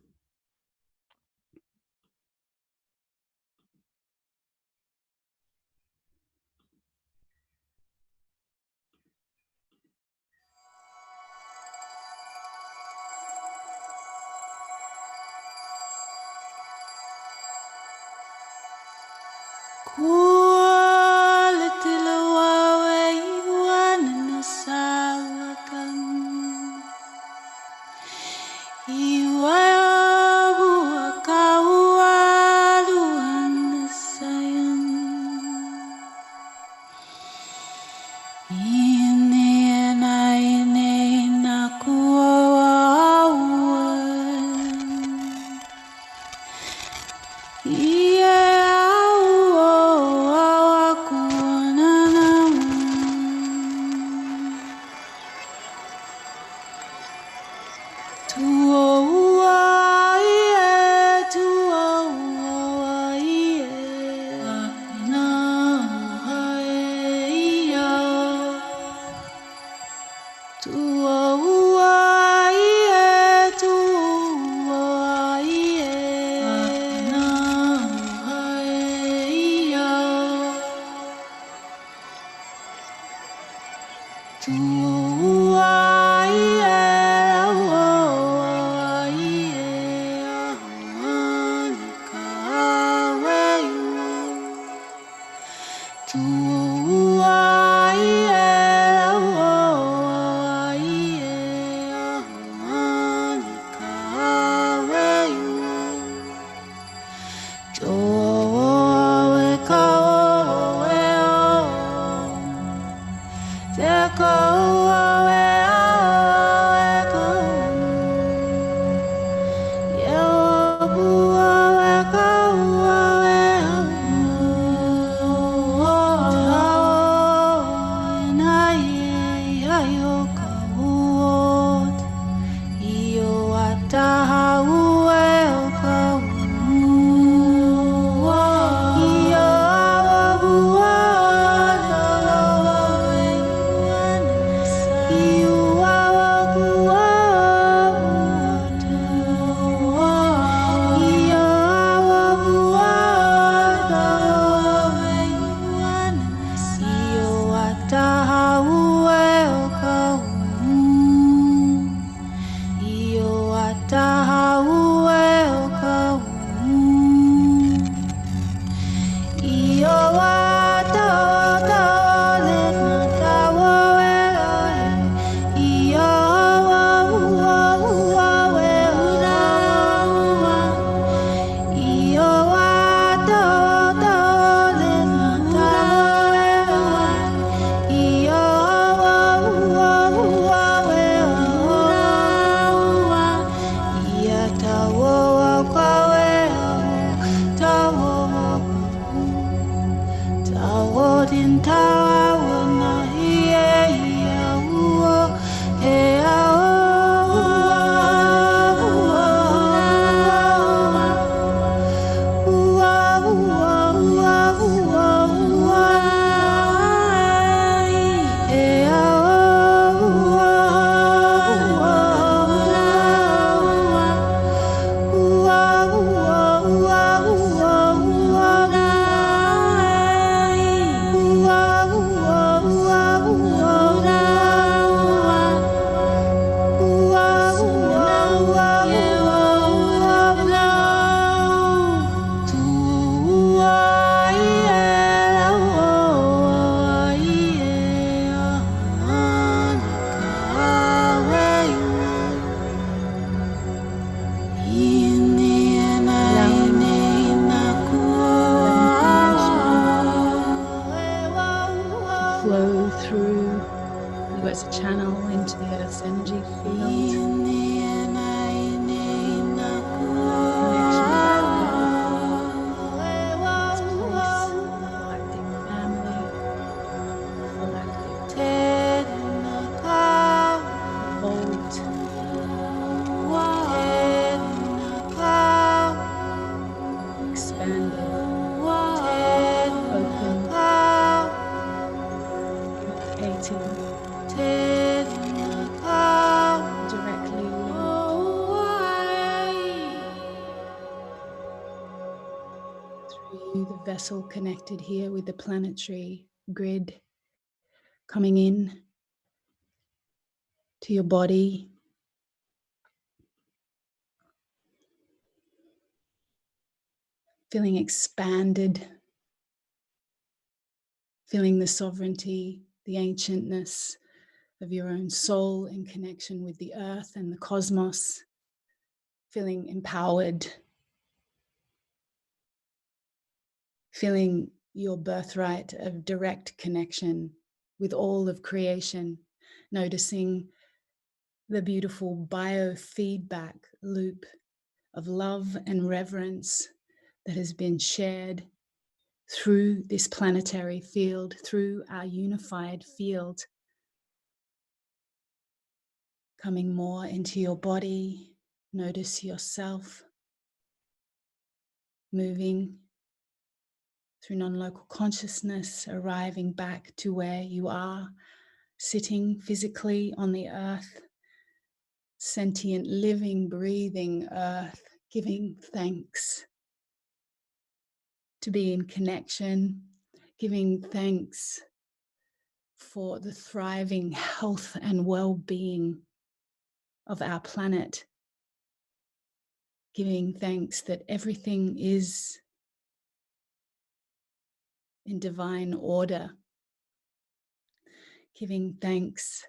expanded, open, communicating, directly linked through the vessel connected here with the planetary grid, coming in to your body, feeling expanded, feeling the sovereignty, the ancientness of your own soul in connection with the earth and the cosmos, feeling empowered, feeling your birthright of direct connection with all of creation, noticing the beautiful biofeedback loop of love and reverence that has been shared through this planetary field, through our unified field, coming more into your body. Notice yourself moving through non-local consciousness, arriving back to where you are, sitting physically on the earth, sentient, living, breathing earth, giving thanks to be in connection, giving thanks for the thriving health and well-being of our planet, giving thanks that everything is in divine order, giving thanks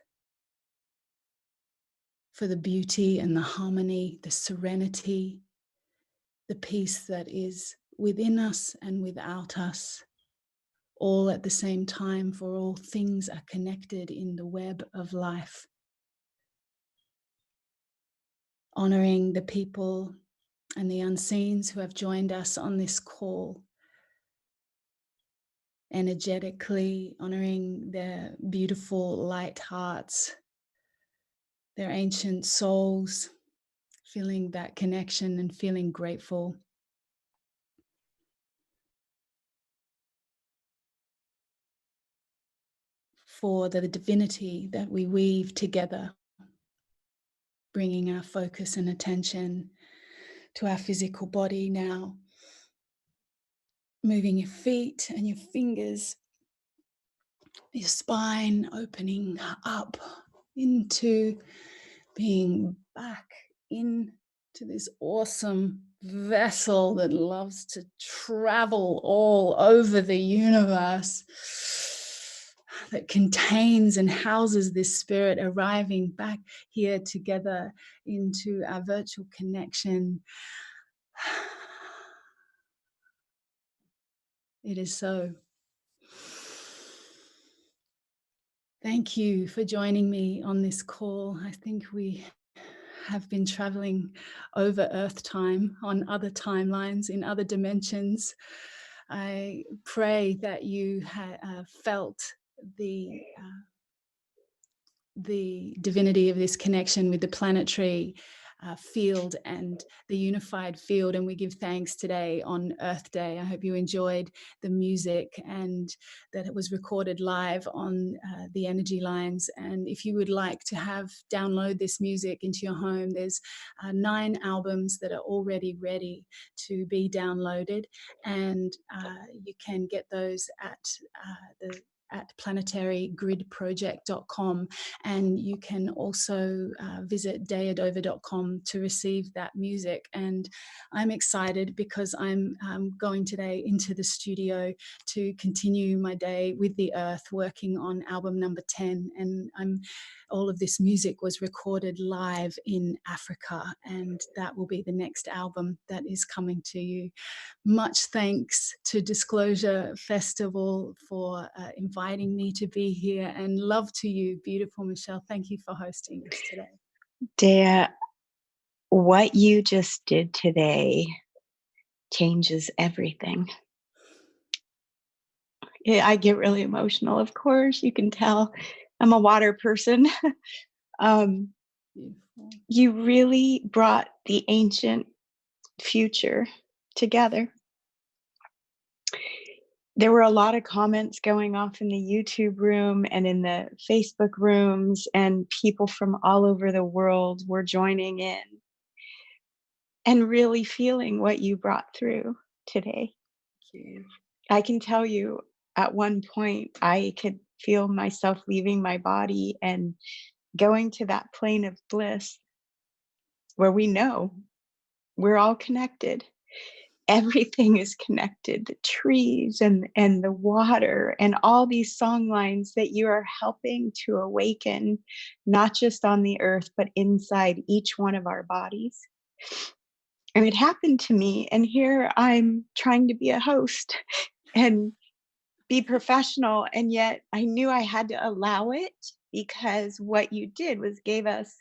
for the beauty and the harmony, the serenity, the peace that is within us and without us, all at the same time, for all things are connected in the web of life. Honoring the people and the unseens who have joined us on this call, energetically honoring their beautiful light hearts, their ancient souls, feeling that connection and feeling grateful. For the divinity that we weave together, bringing our focus and attention to our physical body now, moving your feet and your fingers, your spine opening up into being back into this awesome vessel that loves to travel all over the universe, that contains and houses this spirit, arriving back here together into our virtual connection. It is so. Thank you for joining me on this call. I think we have been traveling over Earth time on other timelines, in other dimensions. I pray that you have felt the divinity of this connection with the planetary field and the unified field, and we give thanks today on Earth Day. I hope you enjoyed the music and that it was recorded live on the energy lines. And if you would like to download this music into your home, there's 9 albums that are already ready to be downloaded, and you can get those at planetarygridproject.com, and you can also visit dayadova.com to receive that music. And I'm excited because I'm going today into the studio to continue my day with the earth, working on album number 10, and all of this music was recorded live in Africa, and that will be the next album that is coming to you. Much thanks to Disclosure Festival for inviting me to be here, and love to you, beautiful Michelle. Thank you for hosting us today. Daya, what you just did today changes everything. I get really emotional, of course. You can tell I'm a water person. You really brought the ancient future together. there were a lot of comments going off in the YouTube room and in the Facebook rooms, and people from all over the world were joining in and really feeling what you brought through today. Thank you. I can tell you at one point, I could feel myself leaving my body and going to that plane of bliss where we know we're all connected. Everything is connected, the trees and the water and all these song lines that you are helping to awaken, not just on the earth, but inside each one of our bodies. And it happened to me. And here I'm trying to be a host and be professional. And yet I knew I had to allow it, because what you did was gave us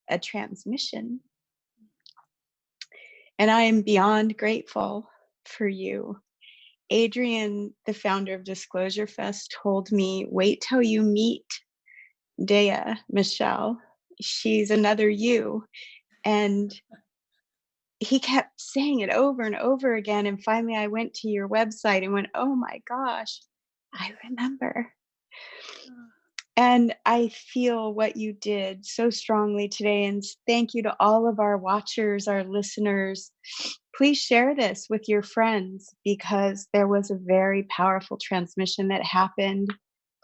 a transmission. And I am beyond grateful for you. Adrian, the founder of Disclosure Fest, told me, wait till you meet Daya, Michelle. She's another you. And he kept saying it over and over again. And finally, I went to your website and went, oh my gosh, I remember. And I feel what you did so strongly today. And thank you to all of our watchers, our listeners. Please share this with your friends, because there was a very powerful transmission that happened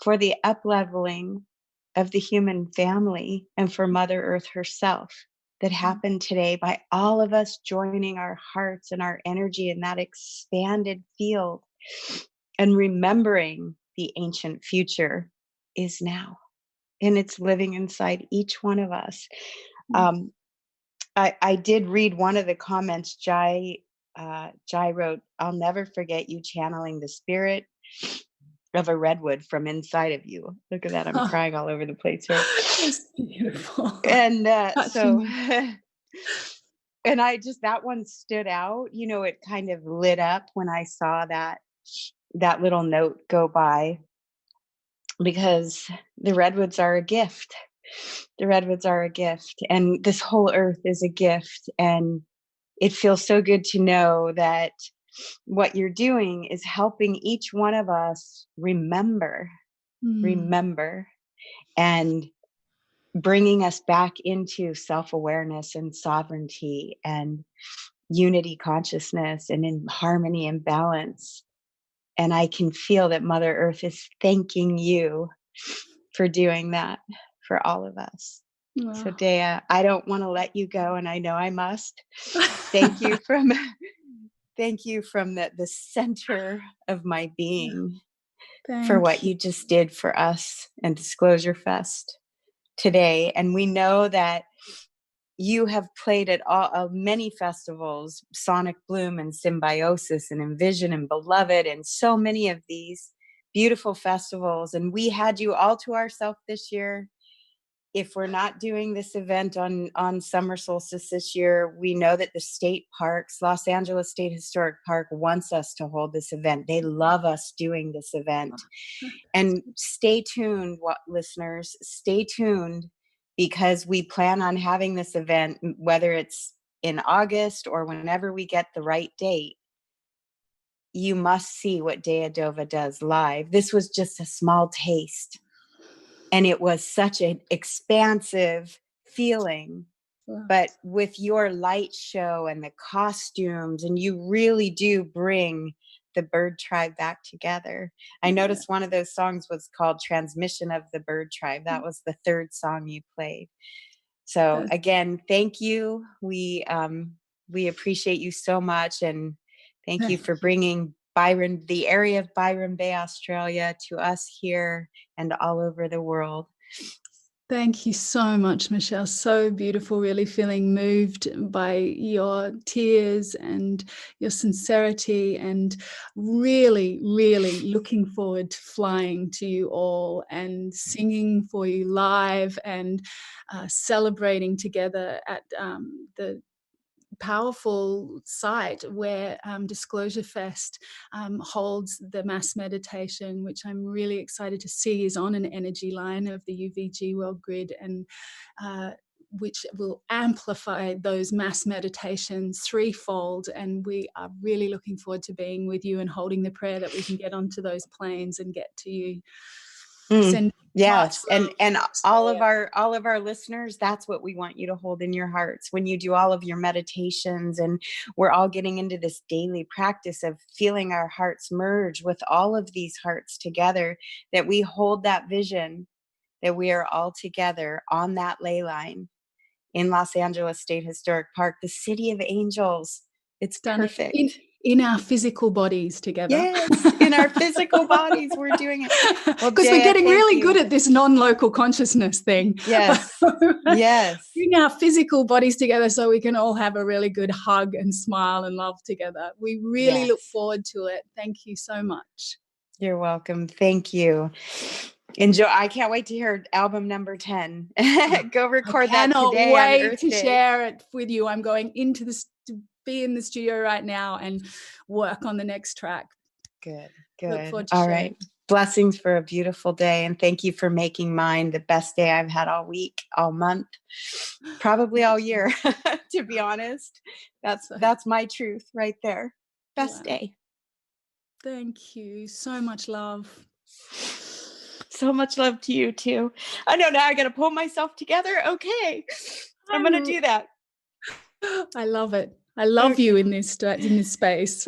for the upleveling of the human family and for Mother Earth herself, that happened today by all of us joining our hearts and our energy in that expanded field and remembering the ancient future is now, and it's living inside each one of us. I did read one of the comments. Jai wrote, "I'll never forget you channeling the spirit of a redwood from inside of you." Look at that! I'm crying all over the place here. It's beautiful. And Touching me. and I just, that one stood out. You know, it kind of lit up when I saw that little note go by, because the redwoods are a gift. The redwoods are a gift, and this whole earth is a gift. And it feels so good to know that what you're doing is helping each one of us remember, and bringing us back into self-awareness and sovereignty and unity consciousness and in harmony and balance. And I can feel that Mother Earth is thanking you for doing that for all of us. Wow. So Daya, I don't want to let you go, and I know I must. Thank you from the center of my being for what you just did for us and Disclosure Fest today. And we know that you have played at many festivals, Sonic Bloom and Symbiosis and Envision and Beloved, and so many of these beautiful festivals. And we had you all to ourselves this year. If we're not doing this event on summer solstice this year, we know that the state parks, Los Angeles State Historic Park, wants us to hold this event. They love us doing this event. And stay tuned, listeners, stay tuned, because we plan on having this event, whether it's in August or whenever we get the right date. You must see what Deya Dova does live. This was just a small taste. And it was such an expansive feeling. Wow. But with your light show and the costumes, and you really do bring the bird tribe back together. I noticed one of those songs was called Transmission of the Bird Tribe. That was the third song you played. So again, thank you. We appreciate you so much. And thank you for bringing the area of Byron Bay, Australia, to us here and all over the world. Thank you so much, Michelle. So beautiful, really feeling moved by your tears and your sincerity, and really, really looking forward to flying to you all and singing for you live and celebrating together at the powerful site where Disclosure Fest holds the mass meditation, which I'm really excited to see is on an energy line of the UVG World Grid. And which will amplify those mass meditations threefold. And we are really looking forward to being with you and holding the prayer that we can get onto those planes and get to you. Send yes. much love And to all Australia. of our listeners, that's what we want you to hold in your hearts when you do all of your meditations. And we're all getting into this daily practice of feeling our hearts merge with all of these hearts together, that we hold that vision that we are all together on that ley line in Los Angeles State Historic Park, the city of angels. It's Done it perfect. in our physical bodies together. Yes, in our physical bodies, we're doing it. Well, Because we're Daya, getting thank really you. good at this non-local consciousness thing. Yes, yes. Bring our physical bodies together so we can all have a really good hug and smile and love together. We really look forward to it. Thank you so much. You're welcome. Thank you. Enjoy. I can't wait to hear album number 10. Go record that today on Earth to Day. share it with you. I'm going into this to be in the studio right now and work on the next track. Good. Look forward to All sharing. right. Blessings for a beautiful day. And thank you for making mine the best day I've had all week, all month, probably all year, to be honest. That's my truth right there. Best day. Thank you. So much love. So much love to you too. I know now I got to pull myself together. Okay. I'm going to do that. I love it. I love you in this space.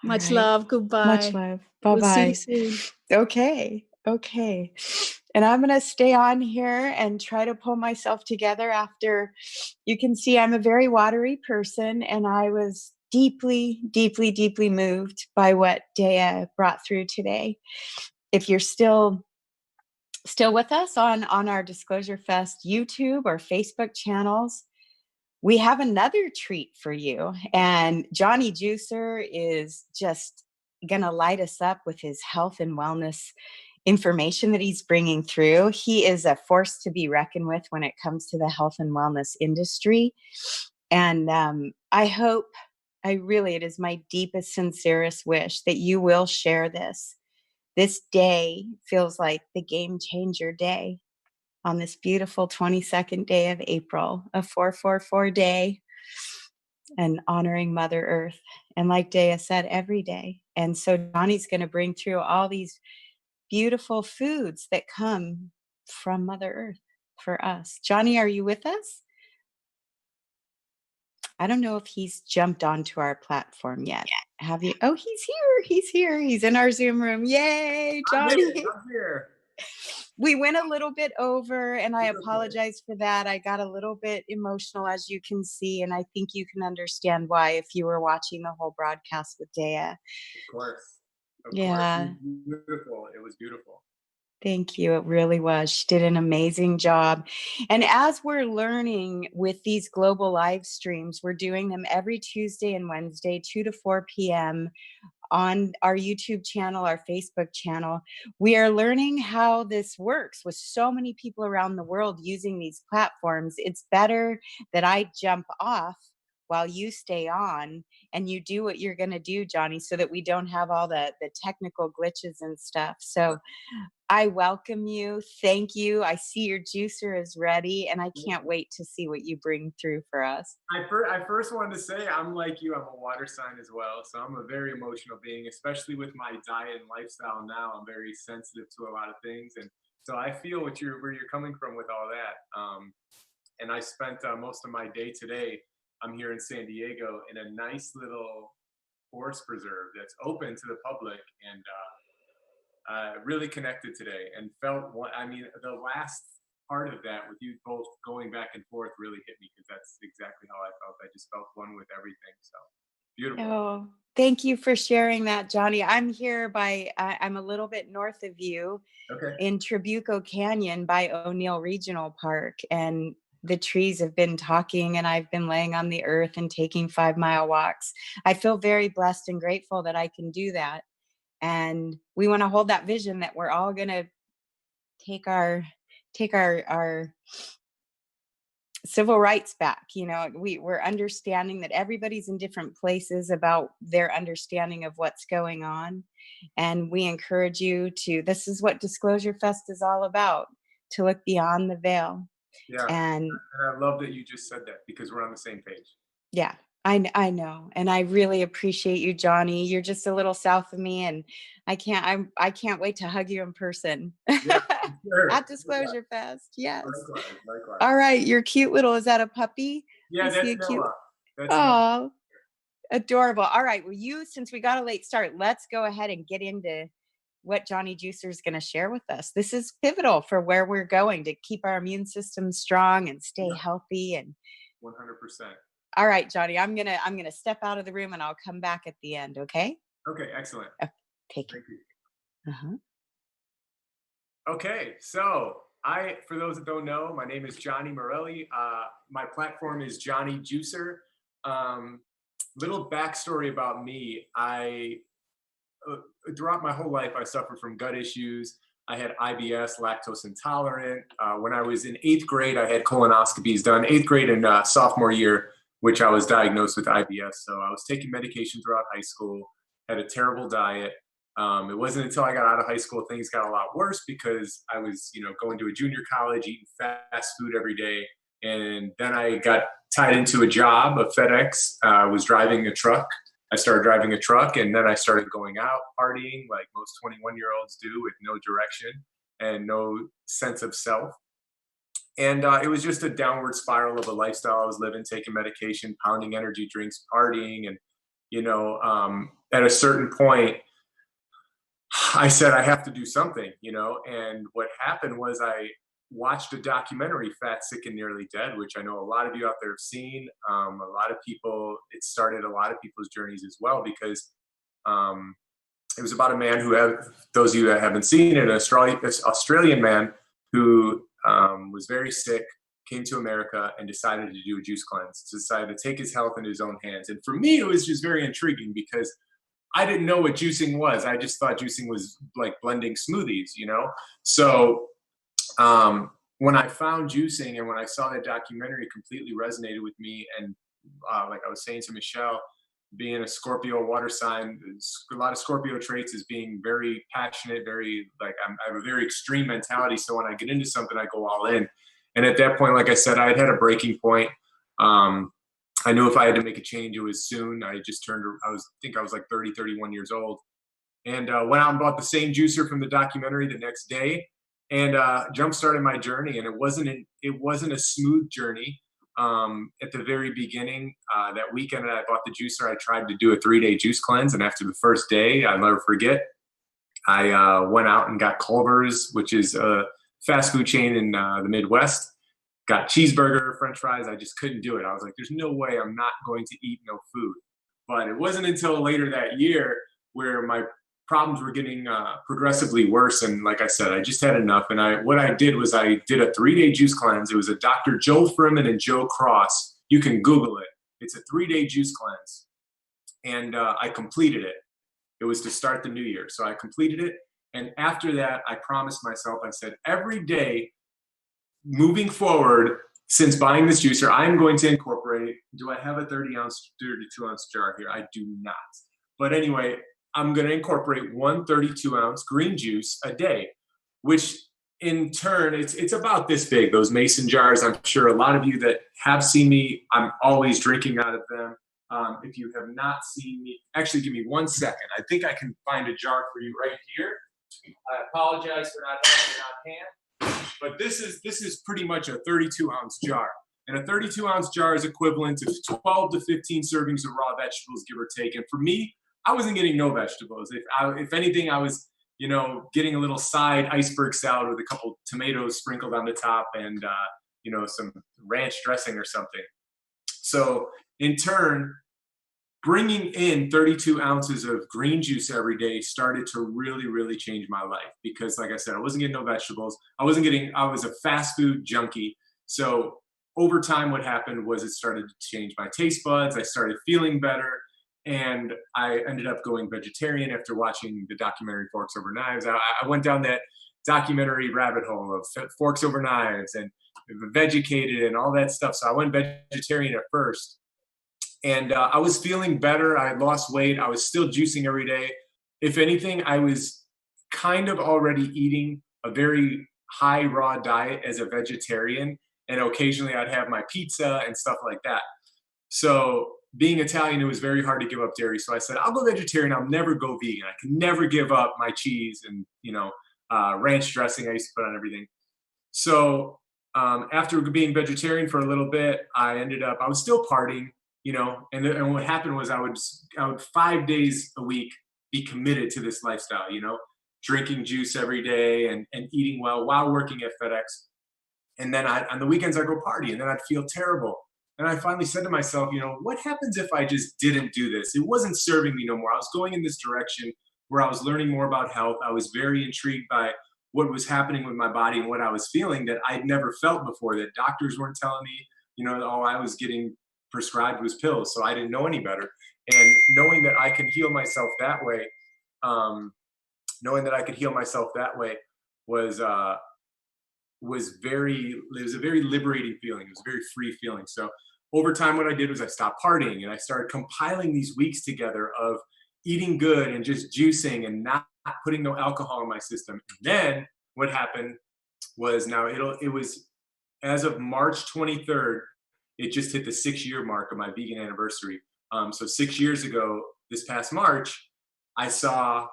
Much love. Goodbye. Much love. Bye-bye. We'll see you soon. Okay. And I'm going to stay on here and try to pull myself together after. You can see I'm a very watery person, and I was deeply, deeply, deeply moved by what Daya brought through today. If you're still with us on our Disclosure Fest YouTube or Facebook channels, we have another treat for you. And Jonny Juicer is just going to light us up with his health and wellness information that he's bringing through. He is a force to be reckoned with when it comes to the health and wellness industry. And it is my deepest, sincerest wish that you will share this. This day feels like the game changer day on this beautiful 22nd day of April, a 444 day, and honoring Mother Earth. And like Daya said, every day. And so Jonny's going to bring through all these beautiful foods that come from Mother Earth for us. Jonny, are you with us? I don't know if he's jumped onto our platform yet. Have you? Oh, he's here. He's in our Zoom room. Yay, Jonny. I'm here. We went a little bit over, and I apologize for that. I got a little bit emotional, as you can see, and I think you can understand why if you were watching the whole broadcast with Daya. Of course. Yeah. Beautiful. It was beautiful. Thank you. It really was. She did an amazing job. And as we're learning with these global live streams, we're doing them every Tuesday and Wednesday, 2 to 4 p.m. on our YouTube channel, our Facebook channel. We are learning how this works with so many people around the world using these platforms. It's better that I jump off while you stay on and you do what you're going to do, Jonny, so that we don't have all the technical glitches and stuff. So I welcome you. Thank you. I see your juicer is ready, and I can't wait to see what you bring through for us. I first wanted to say, I'm like you. I'm a water sign as well. So I'm a very emotional being, especially with my diet and lifestyle now. I'm very sensitive to a lot of things. And so I feel where you're coming from with all that. And I spent most of my day today, I'm here in San Diego in a nice little forest preserve that's open to the public, and really connected today and felt the last part of that with you both going back and forth really hit me, because that's exactly how I felt. I just felt one with everything. So beautiful. Oh, thank you for sharing that, Jonny. I'm here I'm a little bit north of you, in Trabuco Canyon by O'Neill Regional Park. And the trees have been talking, and I've been laying on the earth and taking 5-mile walks. I feel very blessed and grateful that I can do that. And we want to hold that vision that we're all going to take our civil rights back. We're understanding that everybody's in different places about their understanding of what's going on. And we encourage you this is what Disclosure Fest is all about, to look beyond the veil. Yeah. And I love that you just said that, because we're on the same page. yeah, I know. And I really appreciate you, Jonny. You're just a little south of me, and I can't wait to hug you in person. Yeah, sure. At Disclosure Fest. Yes. Likewise. All right. You're cute little, is that a puppy? Yeah, I see that's a cute. Noah. That's Noah. Oh, adorable. All right. Well, since we got a late start, let's go ahead and get into what Jonny Juicer is going to share with us. This is pivotal for where we're going to keep our immune system strong and stay healthy. And 100%. all right, Jonny, I'm gonna step out of the room and I'll come back at the end. Okay. Okay, excellent. Take it. You. Okay, so for those that don't know, my name is Jonny Morelli. My platform is Jonny Juicer. Little backstory about me. Throughout my whole life, I suffered from gut issues. I had IBS, lactose intolerant. When I was in 8th grade, I had colonoscopies done. 8th grade and sophomore year, which I was diagnosed with IBS. So I was taking medication throughout high school, had a terrible diet. It wasn't until I got out of high school things got a lot worse, because I was, going to a junior college, eating fast food every day. And then I got tied into a job of FedEx. Was driving a truck. I started driving a truck, and then I started going out partying like most 21-year-olds do, with no direction and no sense of self. And it was just a downward spiral of a lifestyle I was living, taking medication, pounding energy drinks, partying. And, at a certain point, I said, I have to do something, and what happened was I watched a documentary, Fat, Sick, and Nearly Dead, which I know a lot of you out there have seen. A lot of people, it started a lot of people's journeys as well, because it was about a man those of you that haven't seen it, an Australian man who was very sick, came to America and decided to do a juice cleanse, decided to take his health into his own hands. And for me, it was just very intriguing, because I didn't know what juicing was. I just thought juicing was like blending smoothies, So when I found juicing and when I saw that documentary, it completely resonated with me. And like I was saying to Michelle, being a Scorpio water sign, a lot of Scorpio traits is being very passionate, very I have a very extreme mentality. So when I get into something, I go all in. And at that point, like I said, I had a breaking point. I knew if I had to make a change, it was soon. I was like 30, 31 years old, and went out and bought the same juicer from the documentary the next day, and jump-started my journey. And it wasn't a smooth journey. At the very beginning, that weekend that I bought the juicer, I tried to do a 3-day juice cleanse. And after the first day, I'll never forget, I went out and got Culver's, which is a fast food chain in the Midwest. Got cheeseburger, French fries. I just couldn't do it. I was like, there's no way I'm not going to eat no food. But it wasn't until later that year where my problems were getting progressively worse. And like I said, I just had enough. And what I did was I did a 3-day juice cleanse. It was a Dr. Joe Furman and Joe Cross. You can Google it. It's a 3-day juice cleanse. And I completed it. It was to start the new year. So I completed it. And after that, I promised myself, I said, every day moving forward, since buying this juicer, I'm going to incorporate, do I have a 32-ounce jar here? I do not. But anyway, I'm going to incorporate 1 32-ounce green juice a day, which in turn, it's about this big, those mason jars. I'm sure a lot of you that have seen me, I'm always drinking out of them. If you have not seen me, actually give me 1 second. I think I can find a jar for you right here. I apologize for not having it on hand. But this is pretty much a 32-ounce jar. And a 32-ounce jar is equivalent to 12 to 15 servings of raw vegetables, give or take. And for me, I wasn't getting no vegetables. If anything, I was, getting a little side iceberg salad with a couple tomatoes sprinkled on the top and, some ranch dressing or something. So in turn, bringing in 32 ounces of green juice every day started to really, really change my life, because like I said, I wasn't getting no vegetables. I was a fast food junkie. So over time, what happened was it started to change my taste buds. I started feeling better. And I ended up going vegetarian after watching the documentary Forks Over Knives. I went down that documentary rabbit hole of Forks Over Knives and Vegucated and all that stuff. So I went vegetarian at first. And I was feeling better. I had lost weight. I was still juicing every day. If anything, I was kind of already eating a very high raw diet as a vegetarian. and occasionally I'd have my pizza and stuff like that. So being Italian, it was very hard to give up dairy. So I said, I'll go vegetarian. I'll never go vegan. I can never give up my cheese and, ranch dressing I used to put on everything. So after being vegetarian for a little bit, I was still partying, and what happened was I would 5 days a week be committed to this lifestyle, drinking juice every day and eating well while working at FedEx. And then on the weekends I'd go party, and then I'd feel terrible. And I finally said to myself, what happens if I just didn't do this? It wasn't serving me no more. I was going in this direction where I was learning more about health. I was very intrigued by what was happening with my body and what I was feeling that I'd never felt before, that doctors weren't telling me, all I was getting prescribed was pills. So I didn't know any better. And knowing that I can heal myself that way, was a very liberating feeling. It was a very free feeling. So over time, what I did was I stopped partying, and I started compiling these weeks together of eating good and just juicing and not putting no alcohol in my system. And then what happened was, it was as of March 23rd, it just hit the 6-year mark of my vegan anniversary. So 6 years ago, this past March, I saw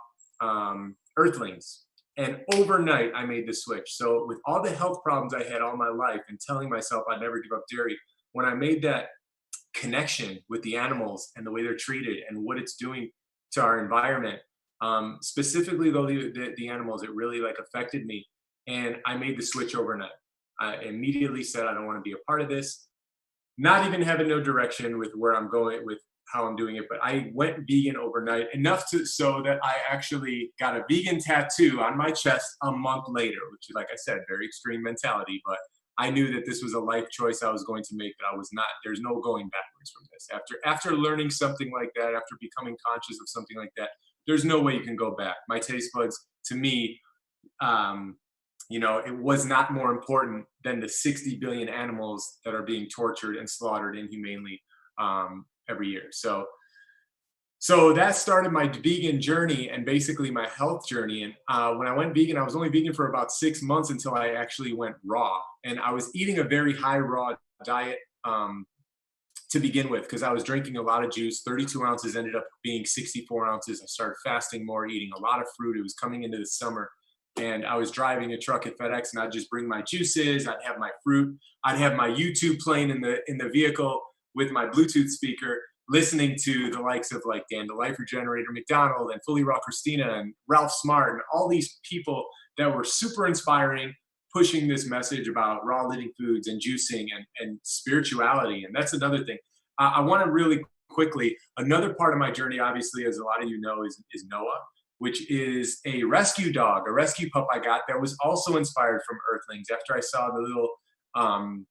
Earthlings. And overnight, I made the switch. So with all the health problems I had all my life and telling myself I'd never give up dairy, when I made that connection with the animals and the way they're treated and what it's doing to our environment, specifically though the animals, it really affected me. And I made the switch overnight. I immediately said, I don't want to be a part of this, not even having no direction with where I'm going with how I'm doing it. But I went vegan overnight, enough so that I actually got a vegan tattoo on my chest a month later, which is, like I said, very extreme mentality. But I knew that this was a life choice I was going to make, that I was not, there's no going backwards from this. After learning something like that, after becoming conscious of something like that, there's no way you can go back. My taste buds, to me, it was not more important than the 60 billion animals that are being tortured and slaughtered inhumanely every year. So that started my vegan journey and basically my health journey. And when I went vegan, I was only vegan for about 6 months until I actually went raw. And I was eating a very high raw diet to begin with, because I was drinking a lot of juice. 32 ounces ended up being 64 ounces. I started fasting more, eating a lot of fruit. It was coming into the summer. And I was driving a truck at FedEx, and I'd just bring my juices. I'd have my fruit. I'd have my YouTube playing in the vehicle with my Bluetooth speaker, listening to the likes of Dan the Life Regenerator McDonald and Fully Raw Christina and Ralph Smart and all these people that were super inspiring, pushing this message about raw living foods and juicing and spirituality. And that's another thing. I want to really quickly, another part of my journey, obviously, as a lot of you know, is Noah, which is a rescue dog, a rescue pup I got that was also inspired from Earthlings. After I saw the little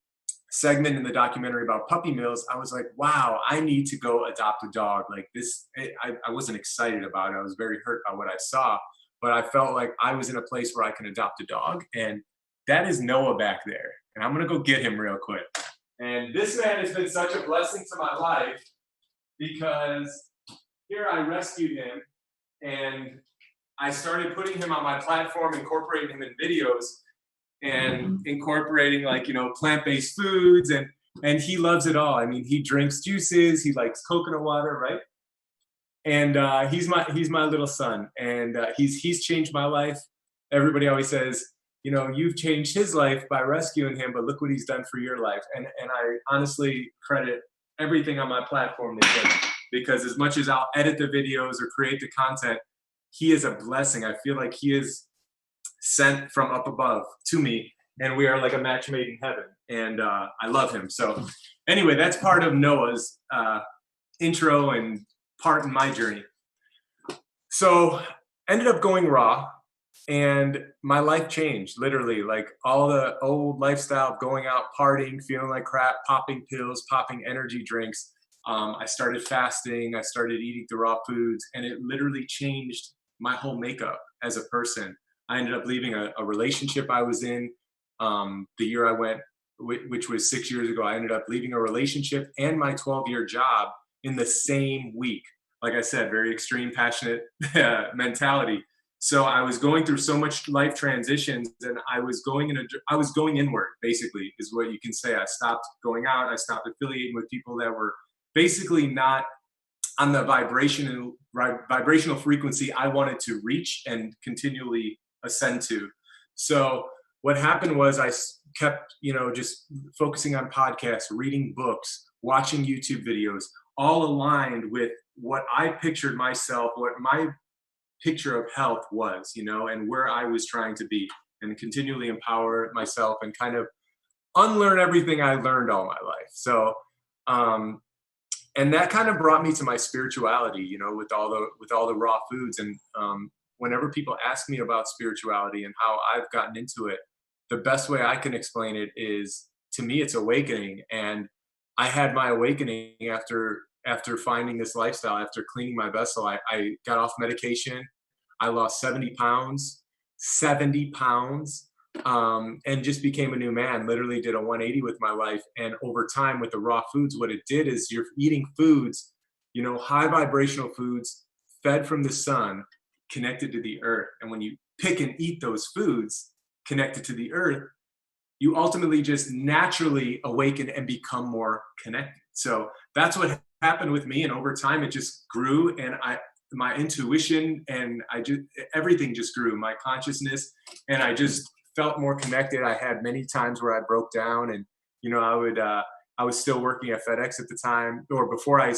segment in the documentary about puppy mills, I was like, wow, I need to go adopt a dog like this. I wasn't excited about it. I was very hurt by what I saw, but I felt like I was in a place where I can adopt a dog. And that is Noah back there. And I'm going to go get him real quick. And this man has been such a blessing to my life, because here I rescued him and I started putting him on my platform, incorporating him in videos and incorporating plant-based foods, and he loves it all. I mean, he drinks juices, he likes coconut water, right? And he's my little son, and he's changed my life. Everybody always says, you've changed his life by rescuing him, but look what he's done for your life. And I honestly credit everything on my platform to him, because as much as I'll edit the videos or create the content, he is a blessing. I feel like he is sent from up above to me, and we are like a match made in heaven. And I love him. So anyway, that's part of Noah's intro and part in my journey. So ended up going raw, and my life changed, literally. Like all the old lifestyle of going out, partying, feeling like crap, popping pills, popping energy drinks. I started fasting. I started eating the raw foods, and it literally changed my whole makeup as a person. I ended up leaving a relationship I was in the year I went, which was 6 years ago. I ended up leaving a relationship and my 12-year job in the same week. Like I said, very extreme, passionate mentality. So I was going through so much life transitions, and I was going inward, basically, is what you can say. I stopped going out. I stopped affiliating with people that were basically not on the vibrational frequency I wanted to reach and continually ascend to. So what happened was I kept, just focusing on podcasts, reading books, watching YouTube videos, all aligned with what I pictured myself, what my picture of health was, and where I was trying to be, and continually empower myself and kind of unlearn everything I learned all my life. So, and that kind of brought me to my spirituality, with all the raw foods. And whenever people ask me about spirituality and how I've gotten into it, the best way I can explain it is, to me, it's awakening. And I had my awakening after finding this lifestyle, after cleaning my vessel. I got off medication. I lost 70 pounds, and just became a new man. Literally did a 180 with my life. And over time, with the raw foods, what it did is, you're eating foods, high vibrational foods, fed from the sun, connected to the earth. And when you pick and eat those foods connected to the earth, you ultimately just naturally awaken and become more connected. So that's what happened with me. And over time, it just grew. And my intuition and everything just grew, my consciousness, and I just felt more connected. I had many times where I broke down, and I was still working at FedEx at the time, or before I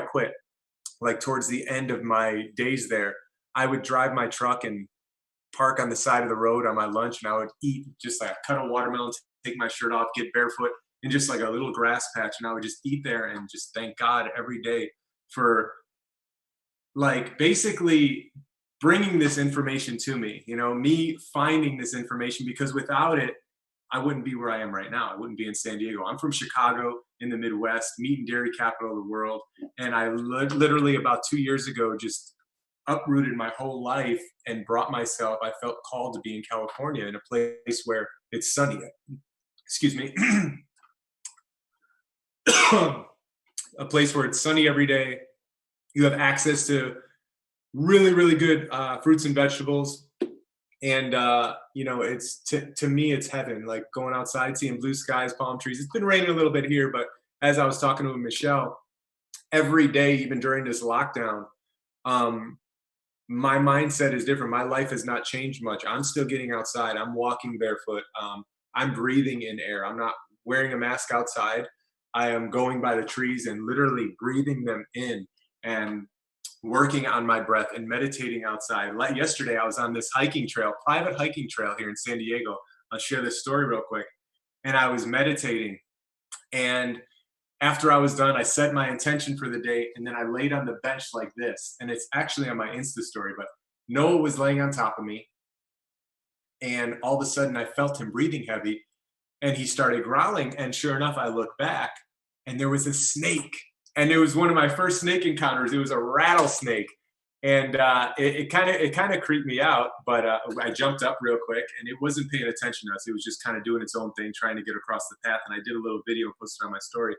quit, like towards the end of my days there, I would drive my truck and park on the side of the road on my lunch, and I would eat just like cut a watermelon, take my shirt off, get barefoot in just like a little grass patch, and I would just eat there and just thank God every day for, like, basically bringing this information to me, me finding this information, because without it, I wouldn't be where I am right now. I wouldn't be in San Diego. I'm from Chicago in the Midwest, meat and dairy capital of the world. And I literally about 2 years ago just uprooted my whole life and I felt called to be in California, in a place where it's sunny. Excuse me. A place where it's sunny every day. You have access to really, really good fruits and vegetables. And, it's to me, it's heaven, like going outside, seeing blue skies, palm trees. It's been raining a little bit here, but as I was talking to Michelle, every day, even during this lockdown, my mindset is different. My life has not changed much. I'm still getting outside. I'm walking barefoot. I'm breathing in air. I'm not wearing a mask outside. I am going by the trees and literally breathing them in and working on my breath and meditating outside. Like yesterday, I was on this private hiking trail here in San Diego. I'll share this story real quick. And I was meditating. And after I was done, I set my intention for the day. And then I laid on the bench like this. And it's actually on my Insta story, but Noah was laying on top of me. And all of a sudden, I felt him breathing heavy. And he started growling. And sure enough, I looked back and there was a snake. And it was one of my first snake encounters. It was a rattlesnake. And it kind of creeped me out, but I jumped up real quick, and it wasn't paying attention to us. It was just kind of doing its own thing, trying to get across the path. And I did a little video and posted on my story.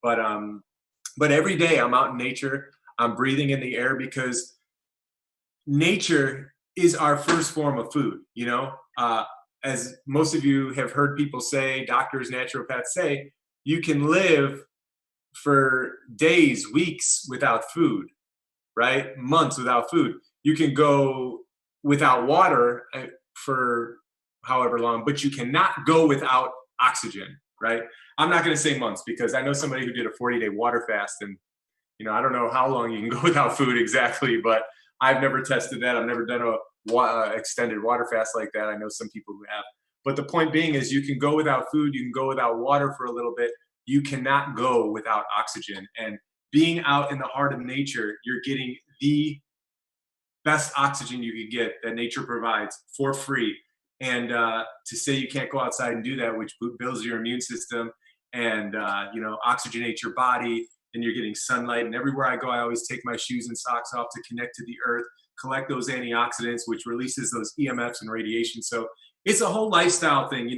But every day I'm out in nature. I'm breathing in the air, because nature is our first form of food. As most of you have heard people say, doctors, naturopaths say, you can live for days, weeks without food, right? Months without food. You can go without water for however long, but you cannot go without oxygen, right? I'm not going to say months, because I know somebody who did a 40-day water fast, and I don't know how long you can go without food exactly, but I've never tested that. I've never done a extended water fast like that. I know some people who have. But the point being is, you can go without food, you can go without water for a little bit. You cannot go without oxygen. And being out in the heart of nature, you're getting the best oxygen you could get that nature provides for free. And to say you can't go outside and do that, which builds your immune system and oxygenate your body, and you're getting sunlight. And everywhere I go, I always take my shoes and socks off to connect to the earth, collect those antioxidants, which releases those EMFs and radiation. So it's a whole lifestyle thing.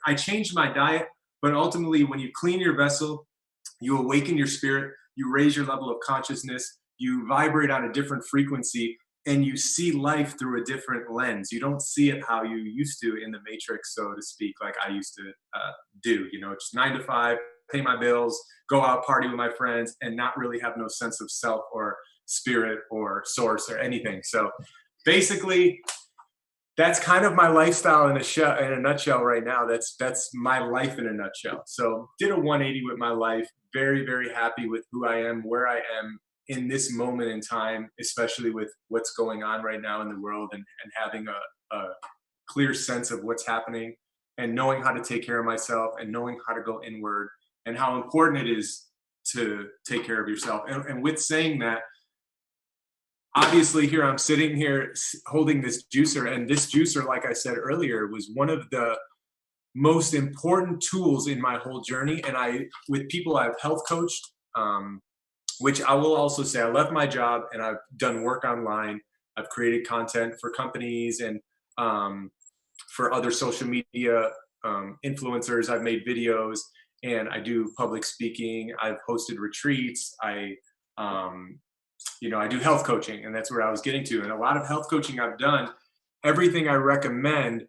I changed my diet. But ultimately, when you clean your vessel, you awaken your spirit, you raise your level of consciousness, you vibrate on a different frequency, and you see life through a different lens. You don't see it how you used to in the matrix, so to speak, like I used to do, you know, just 9 to 5, pay my bills, go out, party with my friends, and not really have no sense of self or spirit or source or anything. So basically, that's kind of my lifestyle in a nutshell right now. That's my life in a nutshell. So did a 180 with my life. Very, very happy with who I am, where I am in this moment in time, especially with what's going on right now in the world, and having a clear sense of what's happening, and knowing how to take care of myself, and knowing how to go inward, and how important it is to take care of yourself. And with saying that, obviously here I'm sitting here holding this juicer, and this juicer, like I said earlier, was one of the most important tools in my whole journey. And with people I've health coached, which I will also say, I left my job and I've done work online. I've created content for companies and for other social media influencers. I've made videos and I do public speaking. I've hosted retreats. I do health coaching, and that's where I was getting to. And a lot of health coaching I've done, everything I recommend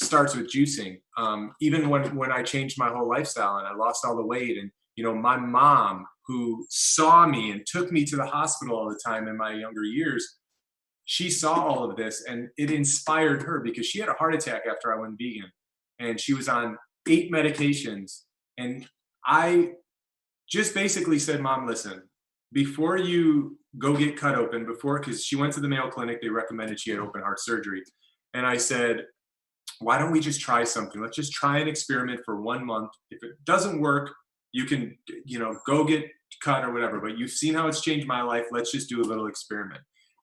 starts with juicing. Even when I changed my whole lifestyle and I lost all the weight, and my mom, who saw me and took me to the hospital all the time in my younger years, she saw all of this and it inspired her, because she had a heart attack after I went vegan, and she was on 8 medications. And I just basically said, Mom, listen, before you go get cut open, because she went to the Mayo Clinic, they recommended she had open heart surgery. And I said, why don't we just try something? Let's just try an experiment for 1 month. If it doesn't work, you can, go get cut or whatever, but you've seen how it's changed my life. Let's just do a little experiment.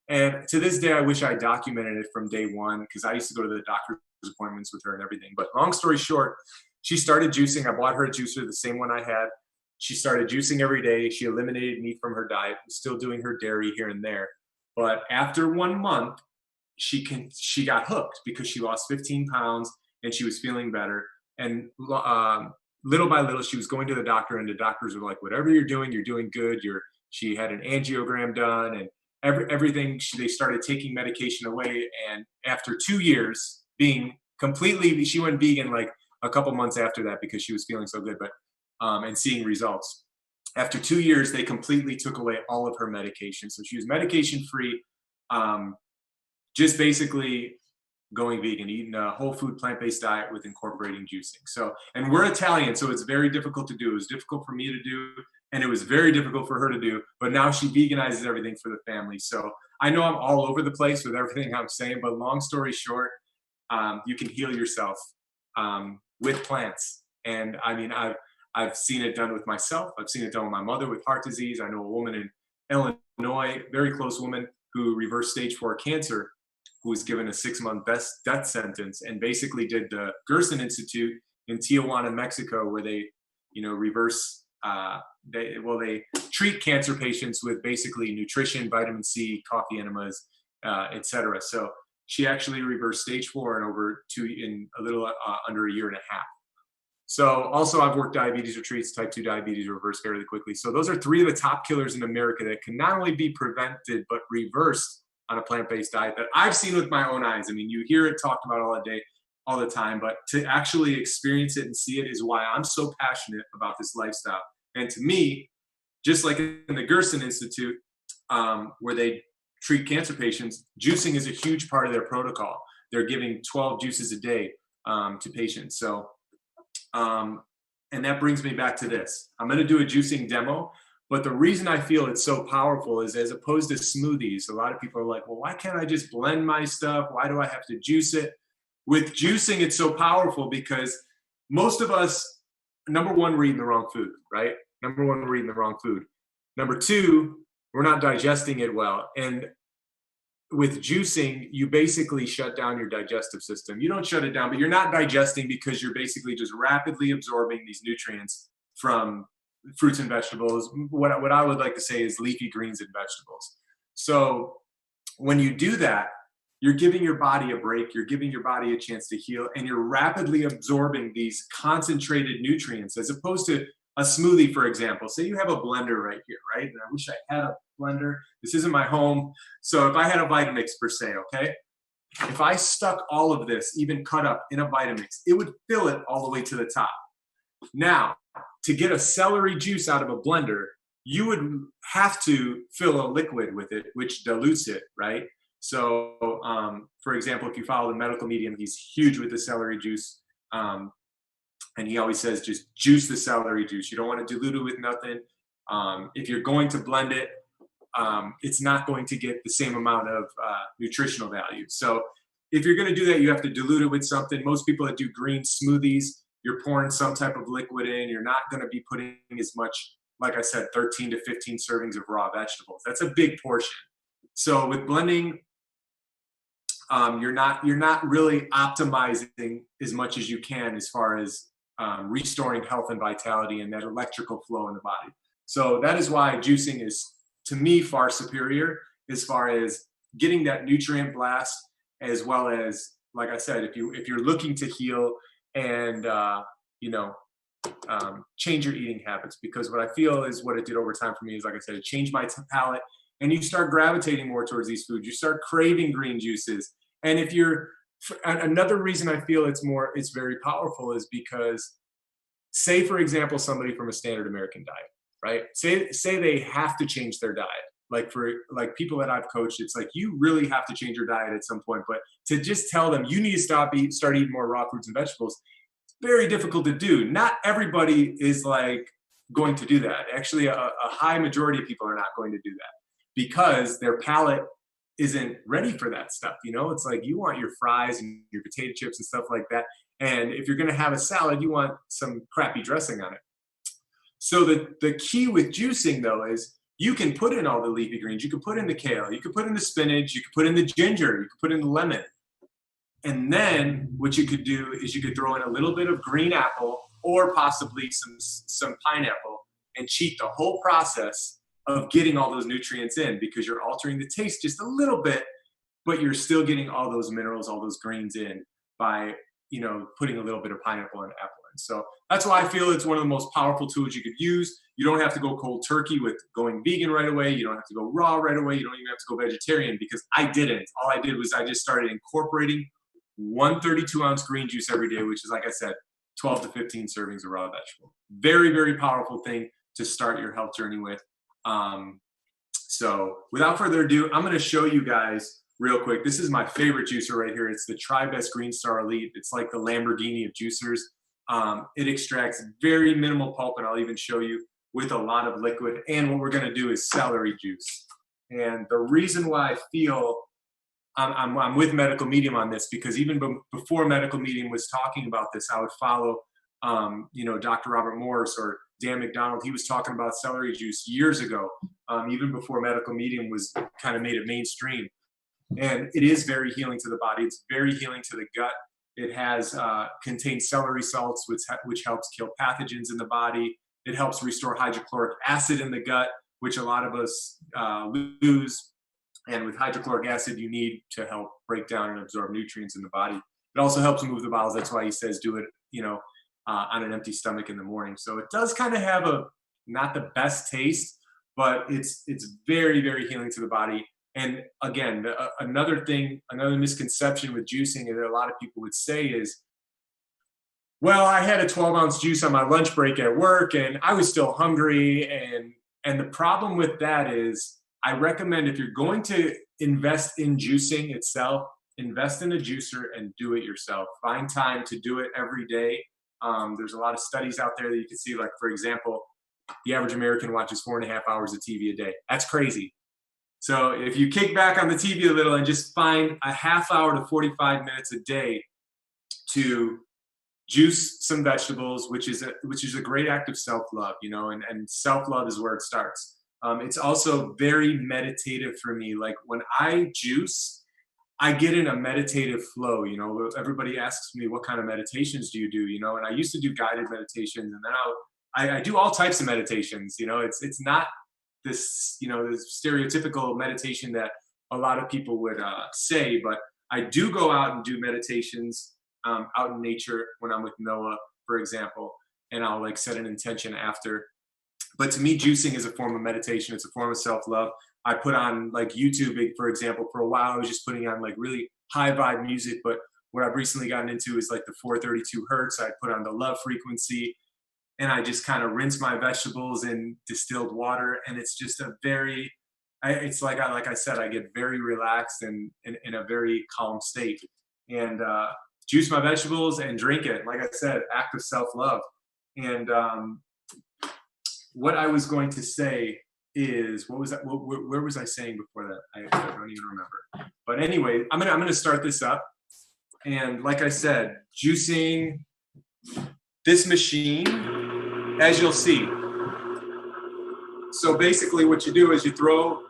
And to this day, I wish I documented it from day one, because I used to go to the doctor's appointments with her and everything. But long story short, she started juicing. I bought her a juicer, the same one I had. She started juicing every day. She eliminated meat from her diet, was still doing her dairy here and there. But after 1 month, she got hooked, because she lost 15 pounds and she was feeling better. And little by little, she was going to the doctor, and the doctors were like, whatever you're doing good. She had an angiogram done, and everything. They started taking medication away. And after 2 years being completely, she went vegan like a couple months after that, because she was feeling so good, but and seeing results. After 2 years, they completely took away all of her medication. So she was medication free, just basically going vegan, eating a whole food plant-based diet with incorporating juicing. So, and we're Italian, so it's very difficult to do. It was difficult for me to do, and it was very difficult for her to do, but now she veganizes everything for the family. So I know I'm all over the place with everything I'm saying, but long story short, you can heal yourself with plants. And I mean, I've seen it done with myself. I've seen it done with my mother with heart disease. I know a woman in Illinois, very close woman, who reversed stage 4 cancer, who was given a 6-month death sentence, and basically did the Gerson Institute in Tijuana, Mexico, where they, reverse, they treat cancer patients with basically nutrition, vitamin C, coffee enemas, etc. So she actually reversed stage 4 in a little under a year and a half. So also, I've worked diabetes retreats, type 2 diabetes reversed fairly quickly. So those are 3 of the top killers in America that can not only be prevented, but reversed on a plant-based diet, that I've seen with my own eyes. I mean, you hear it talked about all the time, but to actually experience it and see it is why I'm so passionate about this lifestyle. And to me, just like in the Gerson Institute, where they treat cancer patients, juicing is a huge part of their protocol. They're giving 12 juices a day to patients. So, and that brings me back to this. I'm going to do a juicing demo, but the reason I feel it's so powerful is, as opposed to smoothies, a lot of people are like, well, why can't I just blend my stuff? Why do I have to juice it? With juicing, it's so powerful because most of us, number one, we're eating the wrong food, right? Number one, we're eating the wrong food. Number two, we're not digesting it well. And with juicing, you basically shut down your digestive system. You don't shut it down, but you're not digesting, because you're basically just rapidly absorbing these nutrients from fruits and vegetables. What I would like to say is leafy greens and vegetables. So when you do that, you're giving your body a break, you're giving your body a chance to heal, and you're rapidly absorbing these concentrated nutrients, as opposed to a smoothie, for example. Say you have a blender right here, right? And I wish I had a blender. This isn't my home. So if I had a Vitamix per se, okay? If I stuck all of this, even cut up in a Vitamix, it would fill it all the way to the top. Now, to get a celery juice out of a blender, you would have to fill a liquid with it, which dilutes it, right? So, for example, if you follow the medical medium, he's huge with the celery juice. And he always says, just juice the celery juice. You don't want to dilute it with nothing. If you're going to blend it, it's not going to get the same amount of nutritional value. So if you're going to do that, you have to dilute it with something. Most people that do green smoothies, you're pouring some type of liquid in. You're not going to be putting as much, like I said, 13 to 15 servings of raw vegetables. That's a big portion. So with blending, you're not really optimizing as much as you can as far as restoring health and vitality and that electrical flow in the body. So that is why juicing is, to me, far superior as far as getting that nutrient blast, as well as, like I said, if you're looking to heal and change your eating habits. Because what I feel is what it did over time for me is, like I said, it changed my palate, and you start gravitating more towards these foods. You start craving green juices. And if you're, another reason I feel it's very powerful is because, say, for example, somebody from a standard American diet, right? Say they have to change their diet. Like for people that I've coached, it's like, you really have to change your diet at some point. But to just tell them you need to start eating more raw fruits and vegetables, very difficult to do. Not everybody is like going to do that. Actually, a high majority of people are not going to do that because their palate isn't ready for that stuff. It's like, you want your fries and your potato chips and stuff like that. And if you're going to have a salad, you want some crappy dressing on it. So the key with juicing, though, is you can put in all the leafy greens. You can put in the kale. You can put in the spinach. You can put in the ginger. You can put in the lemon. And then what you could do is you could throw in a little bit of green apple or possibly some pineapple and cheat the whole process of getting all those nutrients in, because you're altering the taste just a little bit, but you're still getting all those minerals, all those greens in by, putting a little bit of pineapple and apple in. So that's why I feel it's one of the most powerful tools you could use. You don't have to go cold turkey with going vegan right away. You don't have to go raw right away. You don't even have to go vegetarian, because I didn't. All I did was I just started incorporating 1 32-ounce green juice every day, which is, like I said, 12 to 15 servings of raw vegetable. Very, very powerful thing to start your health journey with. So without further ado, I'm going to show you guys real quick. This is my favorite juicer right here. It's the Tri-Best Green Star Elite. It's like the Lamborghini of juicers. It extracts very minimal pulp, and I'll even show you with a lot of liquid. And what we're going to do is celery juice. And the reason why I feel I'm with Medical Medium on this, because even before Medical Medium was talking about this, I would follow, Dr. Robert Morris or Dan McDonald. He was talking about celery juice years ago, even before Medical Medium was kind of made it mainstream. And it is very healing to the body. It's very healing to the gut. It contains celery salts, which helps kill pathogens in the body. It helps restore hydrochloric acid in the gut, which a lot of us lose. And with hydrochloric acid, you need to help break down and absorb nutrients in the body. It also helps move the bowels. That's why he says do it, on an empty stomach in the morning. So it does kind of have not the best taste, but it's very, very healing to the body. And again, another misconception with juicing that a lot of people would say is, well, I had a 12-ounce juice on my lunch break at work and I was still hungry. And the problem with that is, I recommend, if you're going to invest in juicing itself, invest in a juicer and do it yourself. Find time to do it every day. There's a lot of studies out there that you can see, like, for example, the average American watches 4.5 hours of TV a day. That's crazy. So if you kick back on the TV a little and just find a half hour to 45 minutes a day to juice some vegetables, which is a great act of self-love, and self-love is where it starts. It's also very meditative for me. Like, when I juice, I get in a meditative flow. Everybody asks me, what kind of meditations do you do? And I used to do guided meditations, and then I do all types of meditations. It's not this, this stereotypical meditation that a lot of people would say, but I do go out and do meditations out in nature when I'm with Noah, for example. and I'll like set an intention after. But to me, juicing is a form of meditation. It's a form of self-love. I put on like YouTube, for example, for a while, I was just putting on like really high vibe music. But what I've recently gotten into is like the 432 hertz. I put on the love frequency, and I just kind of rinse my vegetables in distilled water. And it's just a very, it's like I said, I get very relaxed and in a very calm state. And juice my vegetables and drink it. Like I said, act of self-love. And what I was going to say is, what was that? Where was I saying before that? I don't even remember. But anyway, I'm gonna start this up. And like I said, juicing this machine, as you'll see. So basically what you do is you throw,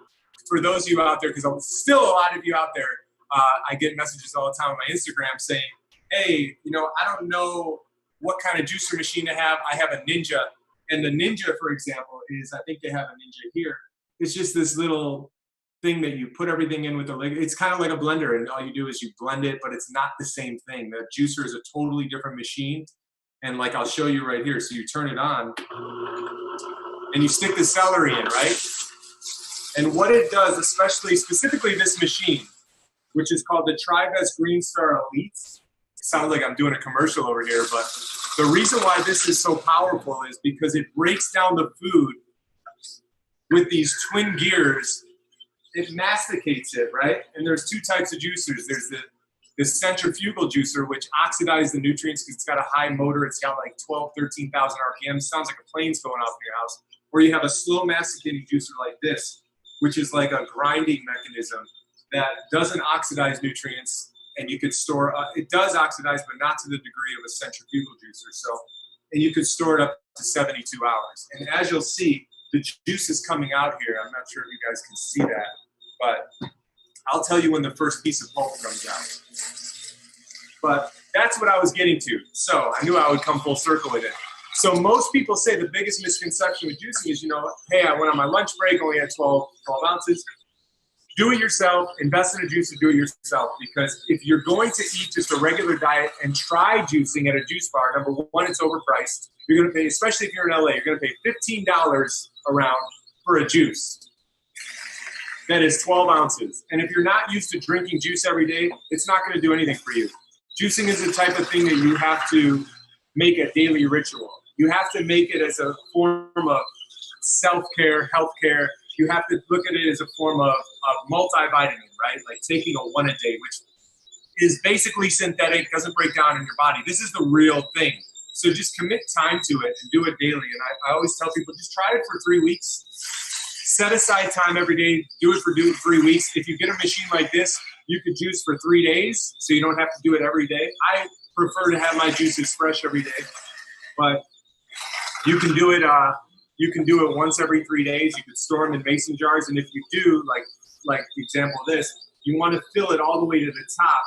for those of you out there, because still a lot of you out there, I get messages all the time on my Instagram saying, hey, you know, I don't know what kind of juicer machine to have. I have a Ninja. And the Ninja, for example, is, I think they have a Ninja here. It's just this little thing that you put everything in with the liquid. It's kind of like a blender, and all you do is you blend it, but it's not the same thing. The juicer is a totally different machine. And like I'll show you right here. So you turn it on and you stick the celery in, right? And what it does, specifically this machine, which is called the Tribe Green Star Elite. It sounds like I'm doing a commercial over here, but the reason why this is so powerful is because it breaks down the food with these twin gears. It masticates it, right? And there's two types of juicers. There's the centrifugal juicer, which oxidizes the nutrients because it's got a high motor. It's got like 12, 13,000 RPM. Sounds like a plane's going off in your house. Or you have a slow masticating juicer like this, which is like a grinding mechanism that doesn't oxidize nutrients, and you could store, it does oxidize, but not to the degree of a centrifugal juicer. So, and you could store it up to 72 hours. And as you'll see, the juice is coming out here. I'm not sure if you guys can see that, but I'll tell you when the first piece of pulp comes out. But that's what I was getting to. So I knew I would come full circle with it. So most people say the biggest misconception with juicing is, you know, hey, I went on my lunch break, only had 12 ounces. Do it yourself, invest in a juicer, do it yourself. Because if you're going to eat just a regular diet and try juicing at a juice bar, number one, it's overpriced. You're going to pay, especially if you're in LA, you're going to pay $15 around for a juice that is 12 ounces. And if you're not used to drinking juice every day, it's not going to do anything for you. Juicing is the type of thing that you have to make a daily ritual. You have to make it as a form of self-care, health-care. You have to look at it as a form of multivitamin, right? Like taking a one a day, which is basically synthetic, doesn't break down in your body. This is the real thing. So just commit time to it and do it daily. And I always tell people, just try it for 3 weeks. Set aside time every day. Do it for 3 weeks. If you get a machine like this, you could juice for 3 days, so you don't have to do it every day. I prefer to have my juices fresh every day, but you can do it. You can do it once every 3 days. You could store them in mason jars, and if you do, like the example of this, you want to fill it all the way to the top,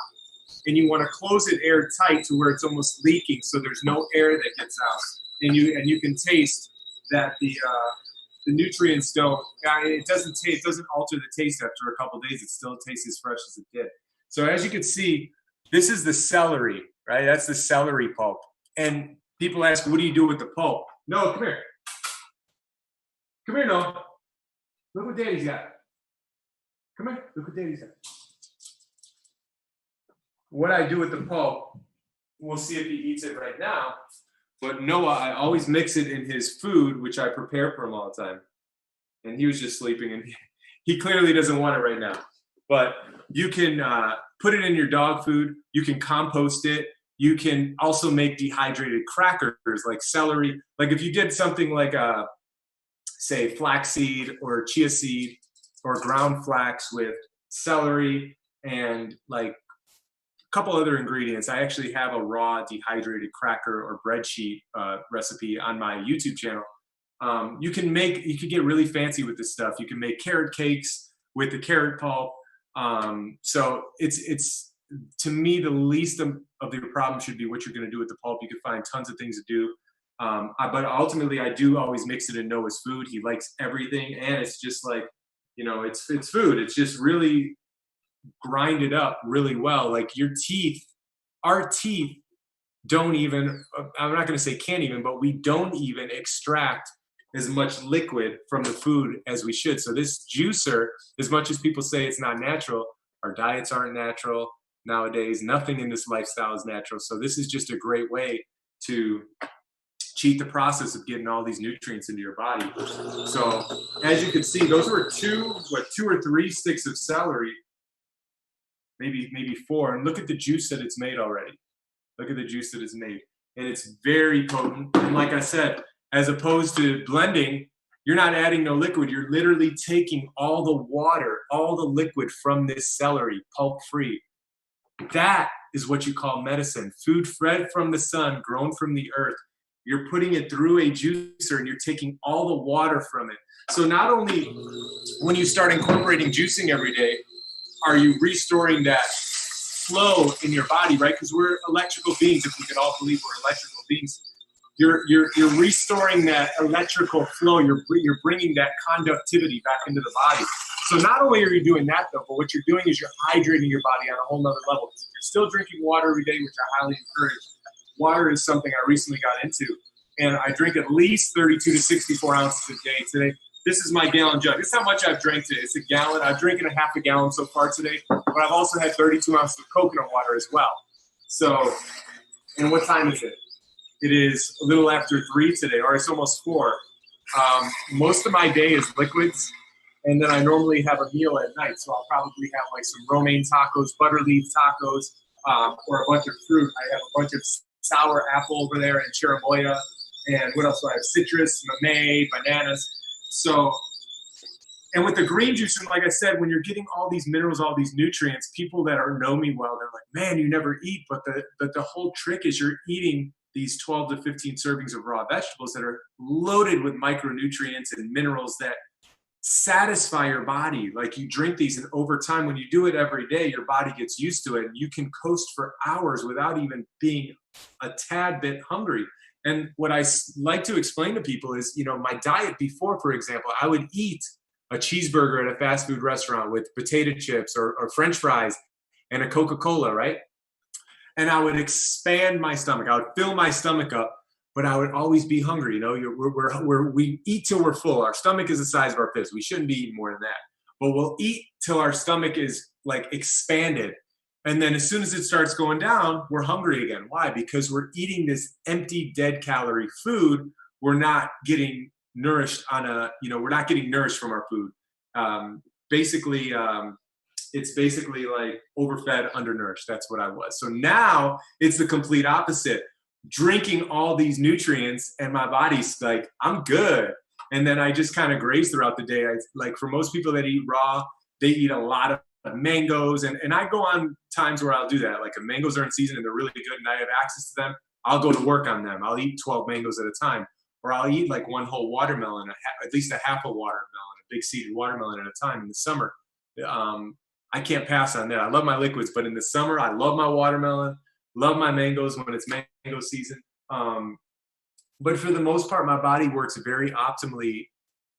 and you want to close it airtight to where it's almost leaking, so there's no air that gets out, and you can taste that the nutrients don't. It doesn't alter the taste after a couple of days. It still tastes as fresh as it did. So as you can see, this is the celery, right? That's the celery pulp. And people ask, what do you do with the pulp? No, come here. Come here, no. Look what Daddy's got. Come here. Look what Daddy's got. What I do with the pulp, we'll see if he eats it right now. But Noah, I always mix it in his food, which I prepare for him all the time. And he was just sleeping, and he clearly doesn't want it right now. But you can put it in your dog food. You can compost it. You can also make dehydrated crackers like celery. Like if you did something like, say, flaxseed or chia seed or ground flax with celery and like couple other ingredients. I actually have a raw dehydrated cracker or bread sheet recipe on my YouTube channel. You can get really fancy with this stuff. You can make carrot cakes with the carrot pulp. So it's to me, the least of your problem should be what you're going to do with the pulp. You can find tons of things to do. But ultimately I do always mix it in Noah's food. He likes everything. And it's just like, you know, it's food. It's just really grind it up really well. Like our teeth don't even, I'm not going to say can't even, but we don't even extract as much liquid from the food as we should. So this juicer, as much as people say it's not natural, our diets aren't natural nowadays. Nothing in this lifestyle is natural. So this is just a great way to cheat the process of getting all these nutrients into your body. So as you can see, those were two or three sticks of celery, maybe four. And look at the juice that it's made already. Look at the juice that it's made. And it's very potent. And like I said, as opposed to blending, you're not adding no liquid. You're literally taking all the water, all the liquid from this celery, pulp free. That is what you call medicine. Food fed from the sun, grown from the earth. You're putting it through a juicer and you're taking all the water from it. So not only when you start incorporating juicing every day, are you restoring that flow in your body, right? Because we're electrical beings. If we can all believe we're electrical beings, you're restoring that electrical flow. You're bringing that conductivity back into the body. So not only are you doing that though, but what you're doing is you're hydrating your body on a whole nother level. Because if you're still drinking water every day, which I highly encourage, water is something I recently got into, and I drink at least 32 to 64 ounces a day today. This is my gallon jug. This is how much I've drank today. It's a gallon. I've drinking a half a gallon so far today, but I've also had 32 ounces of coconut water as well. So, and what time is it? It is a little after 3 today, or it's almost 4. Most of my day is liquids, and then I normally have a meal at night. So I'll probably have like some romaine tacos, butter leaf tacos, or a bunch of fruit. I have a bunch of sour apple over there and cherimoya, and what else do I have? Citrus, mamey, bananas. So, and with the green juice, and like I said, when you're getting all these minerals, all these nutrients, people that know me well, they're like, man, you never eat. But the whole trick is you're eating these 12 to 15 servings of raw vegetables that are loaded with micronutrients and minerals that satisfy your body. Like you drink these, and over time, when you do it every day, your body gets used to it, and you can coast for hours without even being a tad bit hungry. And what I like to explain to people is, my diet before, for example, I would eat a cheeseburger at a fast food restaurant with potato chips or French fries and a Coca-Cola, right? And I would expand my stomach. I would fill my stomach up, but I would always be hungry. We eat till we're full. Our stomach is the size of our fist. We shouldn't be eating more than that. But we'll eat till our stomach is like expanded. And then as soon as it starts going down, we're hungry again. Why? Because we're eating this empty, dead calorie food. We're not getting nourished we're not getting nourished from our food. It's basically like overfed, undernourished. That's what I was. So now it's the complete opposite. Drinking all these nutrients and my body's like, I'm good. And then I just kind of graze throughout the day. Like for most people that eat raw, they eat a lot of mangoes. And I go on times where I'll do that. Like if mangoes are in season and they're really good and I have access to them, I'll go to work on them. I'll eat 12 mangoes at a time. Or I'll eat like one whole watermelon, at least a half a watermelon, a big seeded watermelon at a time in the summer. I can't pass on that. I love my liquids, but in the summer, I love my watermelon, love my mangoes when it's mango season. But for the most part, my body works very optimally,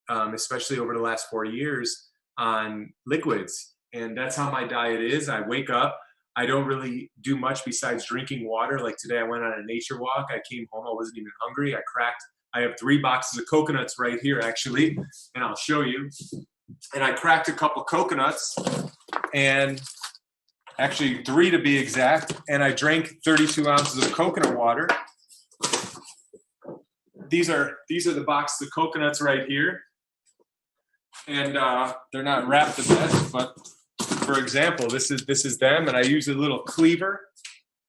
especially over the last 4 years, on liquids. And that's how my diet is. I wake up. I don't really do much besides drinking water. Like today, I went on a nature walk. I came home. I wasn't even hungry. I have 3 boxes of coconuts right here, actually, and I'll show you. And I cracked a couple coconuts, and actually 3 to be exact, and I drank 32 ounces of coconut water. These are the boxes of coconuts right here, and they're not wrapped the best, but for example, this is them, and I use a little cleaver,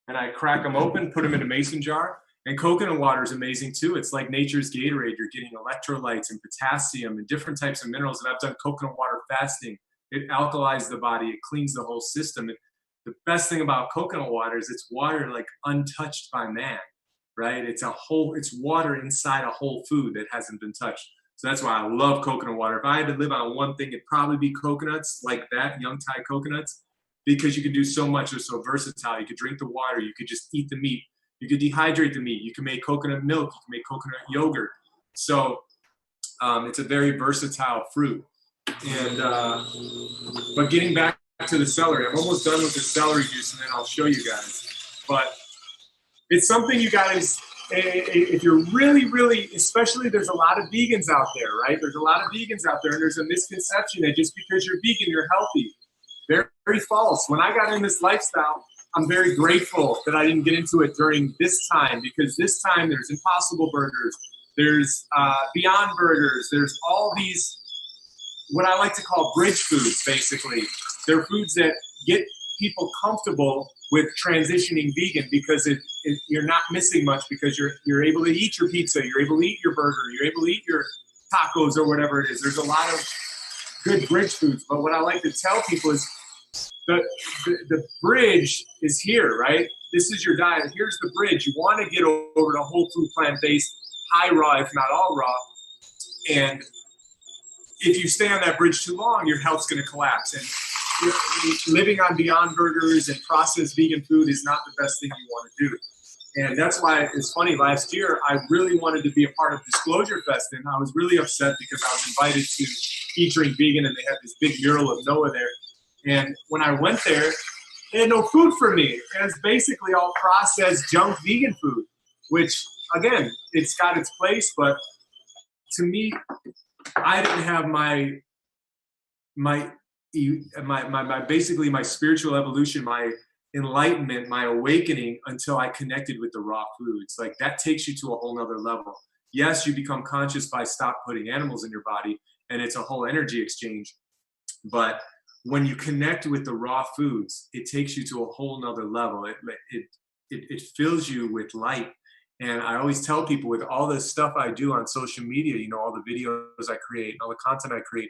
and I crack them open, put them in a mason jar. And coconut water is amazing too. It's like nature's Gatorade. You're getting electrolytes and potassium and different types of minerals. And I've done coconut water fasting. It alkalizes the body. It cleans the whole system. The best thing about coconut water is it's water like untouched by man, right? It's water inside a whole food that hasn't been touched. So that's why I love coconut water. If I had to live on one thing, it'd probably be coconuts like that, young Thai coconuts, because you can do so much. They're so versatile. You could drink the water. You could just eat the meat. You could dehydrate the meat. You can make coconut milk. You can make coconut yogurt. So it's a very versatile fruit. And but getting back to the celery, I'm almost done with the celery juice, and then I'll show you guys. But it's something you guys, if you're really, really, especially there's a lot of vegans out there, right? There's a lot of vegans out there, and there's a misconception that just because you're vegan, you're healthy. Very, very false. When I got in this lifestyle, I'm very grateful that I didn't get into it during this time, because this time there's Impossible Burgers, there's Beyond Burgers, there's all these, what I like to call bridge foods, basically. They're foods that get people comfortable with transitioning vegan, because you're not missing much, because you're able to eat your pizza, you're able to eat your burger, you're able to eat your tacos or whatever it is. There's a lot of good bridge foods. But what I like to tell people is the bridge is here, right? This is your diet. Here's the bridge. You want to get over to whole food, plant-based, high raw, if not all raw. And if you stay on that bridge too long, your health's going to collapse. And living on Beyond Burgers and processed vegan food is not the best thing you want to do. And that's why it's funny, last year, I really wanted to be a part of DisclosureFest, and I was really upset because I was invited to Eat Drink Vegan, and they had this big mural of Noah there. And when I went there, they had no food for me. It was basically all processed junk vegan food, which, again, it's got its place, but to me, I didn't have my basically my spiritual evolution, my enlightenment, my awakening, until I connected with the raw foods. Like, that takes you to a whole nother level. Yes, you become conscious by stop putting animals in your body, and it's a whole energy exchange. But when you connect with the raw foods, it takes you to a whole nother level. It fills you with light. And I always tell people, with all the stuff I do on social media, you know, all the videos I create, all the content I create,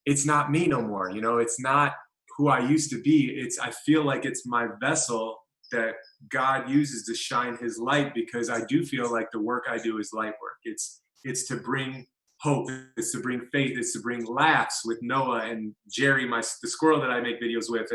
it's not me no more. You know, it's not who I used to be. I feel like it's my vessel that God uses to shine his light, because I do feel like the work I do is light work. It's to bring hope, it's to bring faith, it's to bring laughs with Noah and Jerry, the squirrel that I make videos with,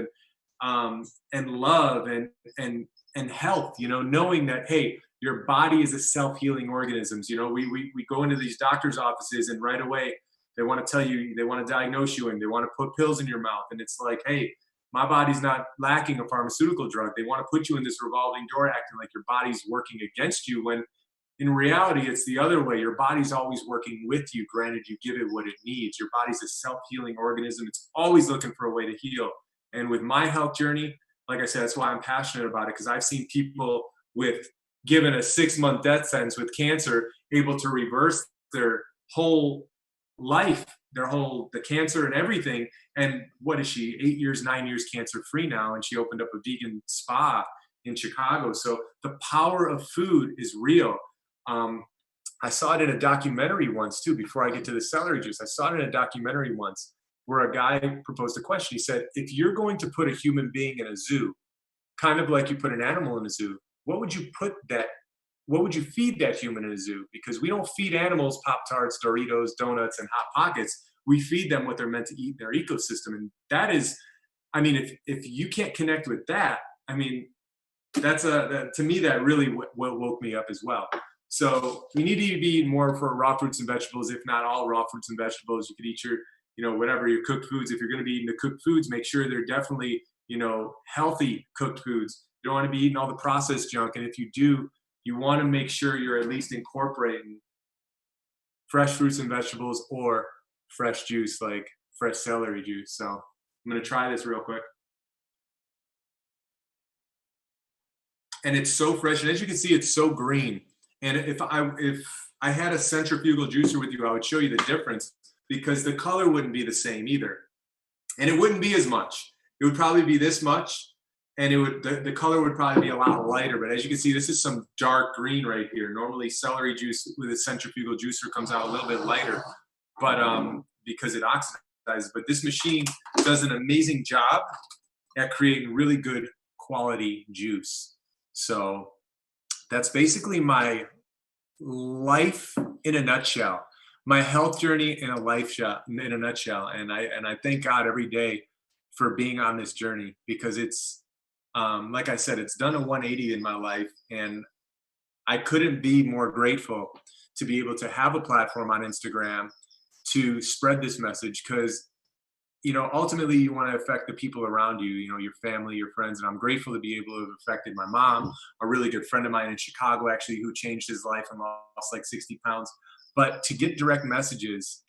and love and health, you know, knowing that, hey, your body is a self-healing organism. You know, we go into these doctor's offices, and right away they want to tell you, they want to diagnose you, and they want to put pills in your mouth. And it's like, hey, my body's not lacking a pharmaceutical drug. They want to put you in this revolving door, acting like your body's working against you, when in reality, it's the other way. Your body's always working with you, granted you give it what it needs. Your body's a self-healing organism. It's always looking for a way to heal. And with my health journey, like I said, that's why I'm passionate about it, because I've seen people given a 6-month death sentence with cancer, able to reverse their whole life, the cancer and everything. And what is she, 8 years, 9 years cancer free now, and she opened up a vegan spa in Chicago. So the power of food is real. I saw it in a documentary once too, before I get to the celery juice. I saw it in a documentary once where a guy proposed a question. He said, if you're going to put a human being in a zoo, kind of like you put an animal in a zoo, what would you feed that human in a zoo? Because we don't feed animals Pop-Tarts, Doritos, donuts, and Hot Pockets. We feed them what they're meant to eat in their ecosystem. And that is, I mean, if you can't connect with that, I mean, to me, that really woke me up as well. So we need to be eating more for raw fruits and vegetables, if not all raw fruits and vegetables. You could eat your, you know, whatever your cooked foods. If you're going to be eating the cooked foods, make sure they're definitely, you know, healthy cooked foods. You don't want to be eating all the processed junk. And if you do, you want to make sure you're at least incorporating fresh fruits and vegetables, or fresh juice, like fresh celery juice. So I'm going to try this real quick. And it's so fresh. And as you can see, it's so green. And if I had a centrifugal juicer with you, I would show you the difference, because the color wouldn't be the same either. And it wouldn't be as much. It would probably be this much, and the color would probably be a lot lighter. But as you can see, this is some dark green right here. Normally celery juice with a centrifugal juicer comes out a little bit lighter, but because it oxidizes. But this machine does an amazing job at creating really good quality juice. So that's basically my life in a nutshell, my health journey in a nutshell. And I thank God every day for being on this journey, because it's, like I said, it's done a 180 in my life, and I couldn't be more grateful to be able to have a platform on Instagram to spread this message, because ultimately you want to affect the people around you, your family, your friends. And I'm grateful to be able to have affected my mom, a really good friend of mine in Chicago, actually, who changed his life and lost like 60 pounds. But to get direct messages,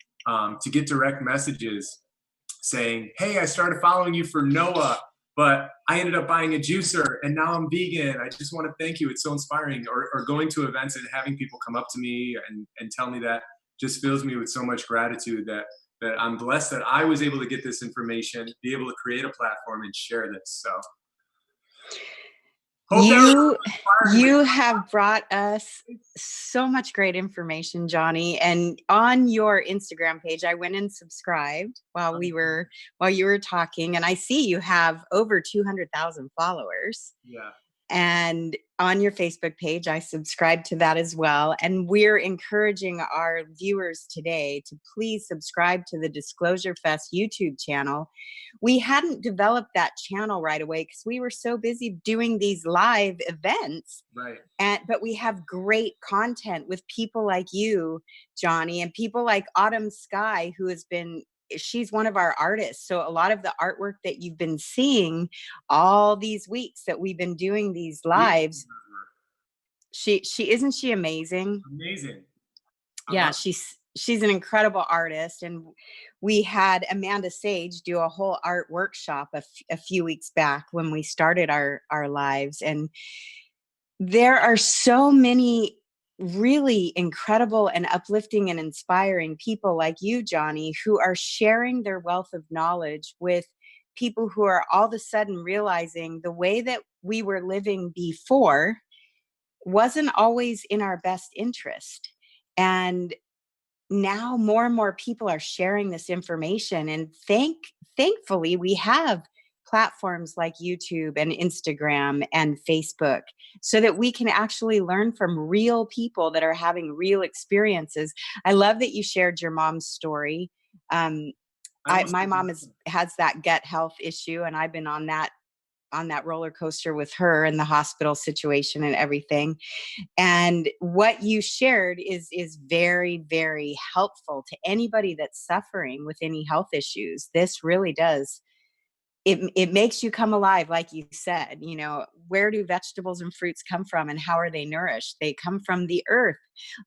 saying, hey, I started following you for Noah, but I ended up buying a juicer and now I'm vegan. I just want to thank you. It's so inspiring. Or going to events and having people come up to me and tell me that just fills me with so much gratitude that I'm blessed that I was able to get this information, be able to create a platform and share this. So you have brought us so much great information, Jonny. And on your Instagram page, I went and subscribed while you were talking, and I see you have over 200,000 followers. Yeah. And on your Facebook page, I subscribe to that as well. And we're encouraging our viewers today to please subscribe to the Disclosure Fest YouTube channel. We hadn't developed that channel right away because we were so busy doing these live events. Right. But we have great content with people like you, Jonny, and people like Autumn Sky, she's one of our artists. So a lot of the artwork that you've been seeing all these weeks that we've been doing these lives, she isn't she amazing? Amazing. Yeah, she's an incredible artist. And we had Amanda Sage do a whole art workshop a few weeks back when we started our lives. And there are so many really incredible and uplifting and inspiring people like you, Jonny, who are sharing their wealth of knowledge with people who are all of a sudden realizing the way that we were living before wasn't always in our best interest. And now more and more people are sharing this information. And thankfully, we have platforms like YouTube and Instagram and Facebook so that we can actually learn from real people that are having real experiences. I love that you shared your mom's story. My mom has that gut health issue, and I've been on that roller coaster with her and the hospital situation and everything. And what you shared is very, very helpful to anybody that's suffering with any health issues. This really does. It makes you come alive, like you said. Where do vegetables and fruits come from, and how are they nourished? They come from the earth.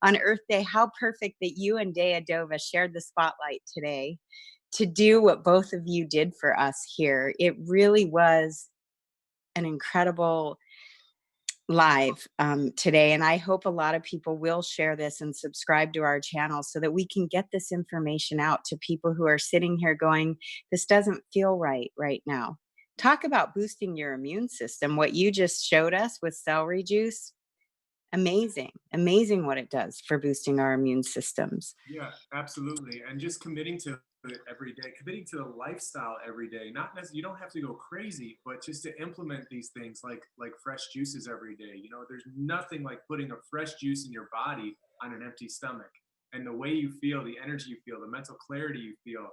On Earth Day, how perfect that you and Deya Dova shared the spotlight today to do what both of you did for us here. It really was an incredible live today. And I hope a lot of people will share this and subscribe to our channel so that we can get this information out to people who are sitting here going, this doesn't feel right now. Talk about boosting your immune system. What you just showed us with celery juice, amazing what it does for boosting our immune systems. Yeah, absolutely. And just committing to it every day, committing to the lifestyle every day. Not necessarily, you don't have to go crazy, but just to implement these things like fresh juices every day. There's nothing like putting a fresh juice in your body on an empty stomach. And the way you feel, the energy you feel, the mental clarity you feel,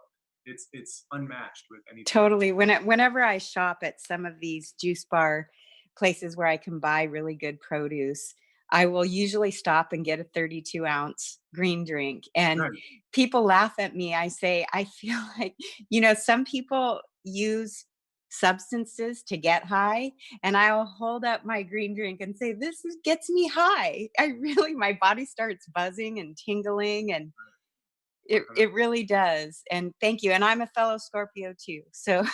it's unmatched with anything. Totally. Whenever I shop at some of these juice bar places where I can buy really good produce, I will usually stop and get a 32-ounce green drink. And Right. People laugh at me. I say, I feel like, some people use substances to get high, and I'll hold up my green drink and say, gets me high. My body starts buzzing and tingling, and it really does. And thank you. And I'm a fellow Scorpio too. So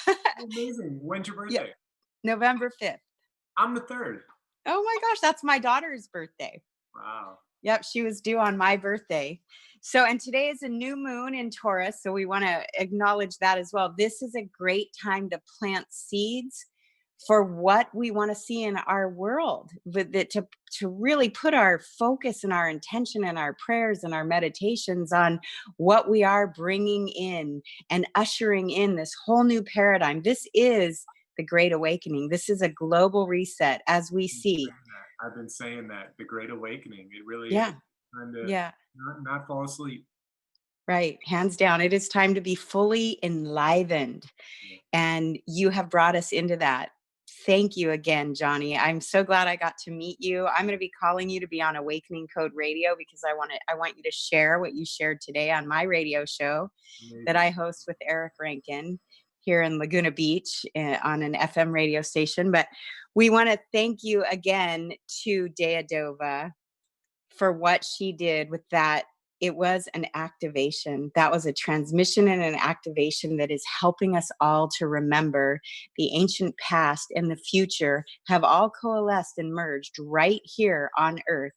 amazing. When's your birthday? Yeah, November 5th. I'm the 3rd. Oh my gosh, that's my daughter's birthday. Wow. Yep, she was due on my birthday. So, and today is a new moon in Taurus, so we want to acknowledge that as well. This is a great time to plant seeds for what we want to see in our world, to really put our focus and our intention and our prayers and our meditations on what we are bringing in and ushering in this whole new paradigm. This is the Great Awakening. This is a global reset, as we see. I've been saying that, the Great Awakening. It really is time to not fall asleep. Right. Hands down. It is time to be fully enlivened. Yeah. And you have brought us into that. Thank you again, Jonny. I'm so glad I got to meet you. I'm going to be calling you to be on Awakening Code Radio because I want you to share what you shared today on my radio show that I host with Eric Rankin. here in Laguna Beach on an FM radio station. But we want to thank you again to Deya Dova for what she did with that. It was an activation. That was a transmission and an activation that is helping us all to remember the ancient past and the future have all coalesced and merged right here on Earth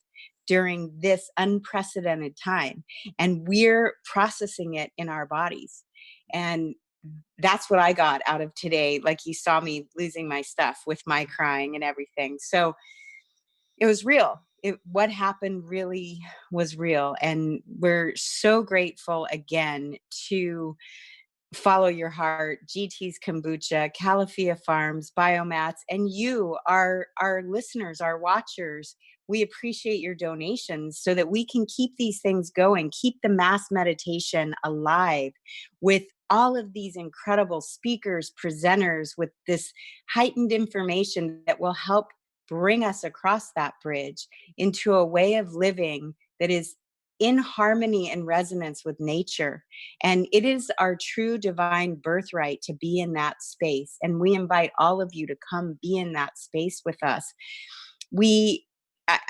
during this unprecedented time. And we're processing it in our bodies. And that's what I got out of today. Like, you saw me losing my stuff with my crying and everything. So it was real. What happened really was real. And we're so grateful again to Follow Your Heart, GT's Kombucha, Calafia Farms, Biomats, and you, our listeners, our watchers. We appreciate your donations so that we can keep these things going, keep the mass meditation alive with all of these incredible speakers, presenters, with this heightened information that will help bring us across that bridge into a way of living that is in harmony and resonance with nature. And it is our true divine birthright to be in that space. And we invite all of you to come be in that space with us.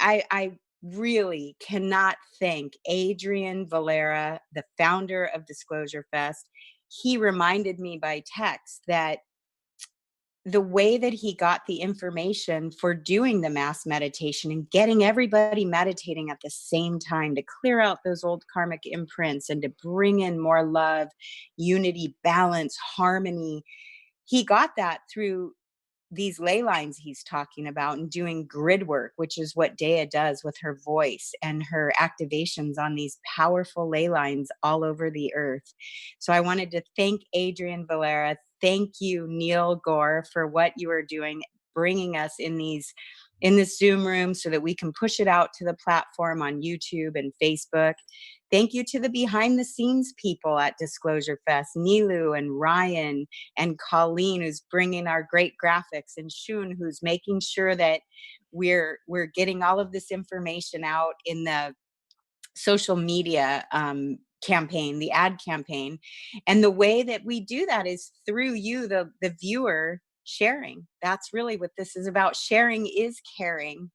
I really cannot thank Adrian Valera, the founder of Disclosure Fest. He reminded me by text that the way that he got the information for doing the mass meditation and getting everybody meditating at the same time to clear out those old karmic imprints and to bring in more love, unity, balance, harmony, he got that through these ley lines he's talking about and doing grid work, which is what Daya does with her voice and her activations on these powerful ley lines all over the earth. So I wanted to thank Adrian Valera. Thank you, Neil Gore, for what you are doing, bringing us in this Zoom room so that we can push it out to the platform on YouTube and Facebook. Thank you to the behind the scenes people at Disclosure Fest, Nilu and Ryan and Colleen, who's bringing our great graphics, and Shun, who's making sure that we're getting all of this information out in the social media campaign, the ad campaign. And the way that we do that is through you, the viewer, sharing. That's really what this is about. Sharing is caring.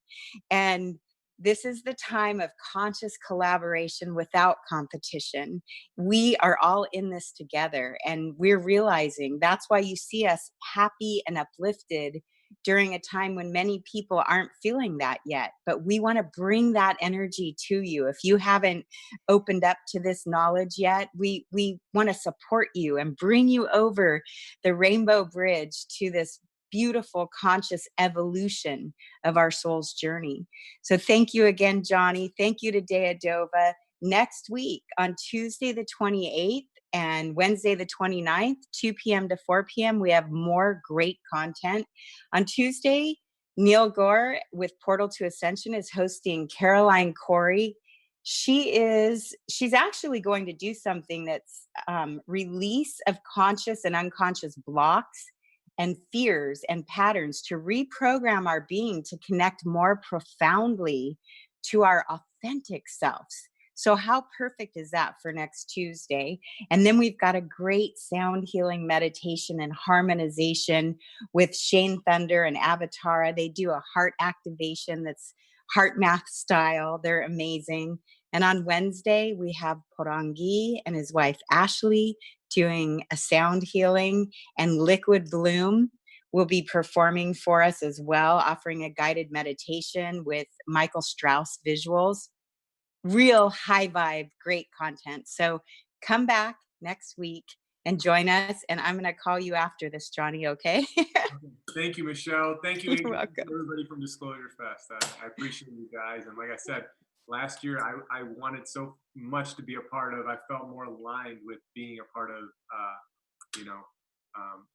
And this is the time of conscious collaboration without competition. We are all in this together, and we're realizing that's why you see us happy and uplifted during a time when many people aren't feeling that yet. But we want to bring that energy to you. If you haven't opened up to this knowledge yet, we want to support you and bring you over the rainbow bridge to this beautiful conscious evolution of our soul's journey. So thank you again, Jonny. Thank you to Deya Dova. Next week on Tuesday the 28th and Wednesday the 29th, 2 p.m. to 4 p.m., we have more great content. On Tuesday, Neil Gore with Portal to Ascension is hosting Caroline Corey. She's actually going to do something that's release of conscious and unconscious blocks and fears and patterns to reprogram our being to connect more profoundly to our authentic selves. So how perfect is that for next Tuesday? And then we've got a great sound healing meditation and harmonization with Shane Thunder and Avatara. They do a heart activation that's heart math style. They're amazing. And on Wednesday, we have Porangi and his wife, Ashley, doing a sound healing, and Liquid Bloom will be performing for us as well, offering a guided meditation with Michael Strauss visuals. Real high vibe, great content. So come back next week and join us. And I'm going to call you after this, Jonny, okay? Thank you, Michelle. Thank you, You're welcome. everybody from Disclosure Fest. I appreciate you guys. And like I said, last year, I wanted so much to be a part of. I felt more aligned with being a part of,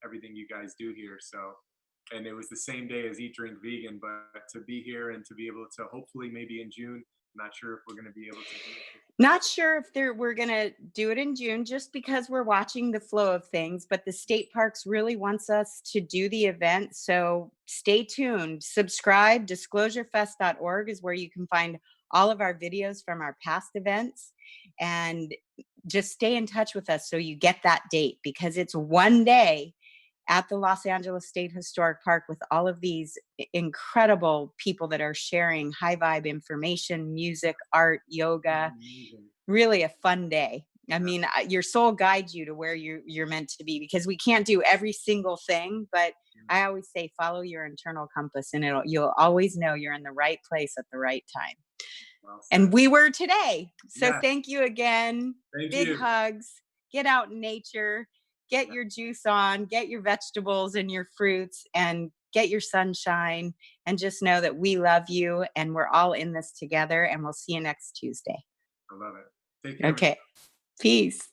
everything you guys do here. So, and it was the same day as Eat, Drink, Vegan, but to be here and to be able to hopefully maybe in June, I'm not sure if we're going to be able to do it. Not sure if we're going to do it in June, just because we're watching the flow of things, but the state parks really wants us to do the event. So stay tuned, subscribe. DisclosureFest.org is where you can find all of our videos from our past events, and just stay in touch with us so you get that date, because it's one day at the Los Angeles State Historic Park with all of these incredible people that are sharing high vibe information, music, art, yoga. Really a fun day. I mean, your soul guides you to where you're meant to be, because we can't do every single thing, but I always say follow your internal compass, and you'll always know you're in the right place at the right time. Well, and we were today. So thank you again. Big hugs. Get out in nature. Get your juice on. Get your vegetables and your fruits, and get your sunshine. And just know that we love you, and we're all in this together. And we'll see you next Tuesday. I love it. Take care. Okay. Peace.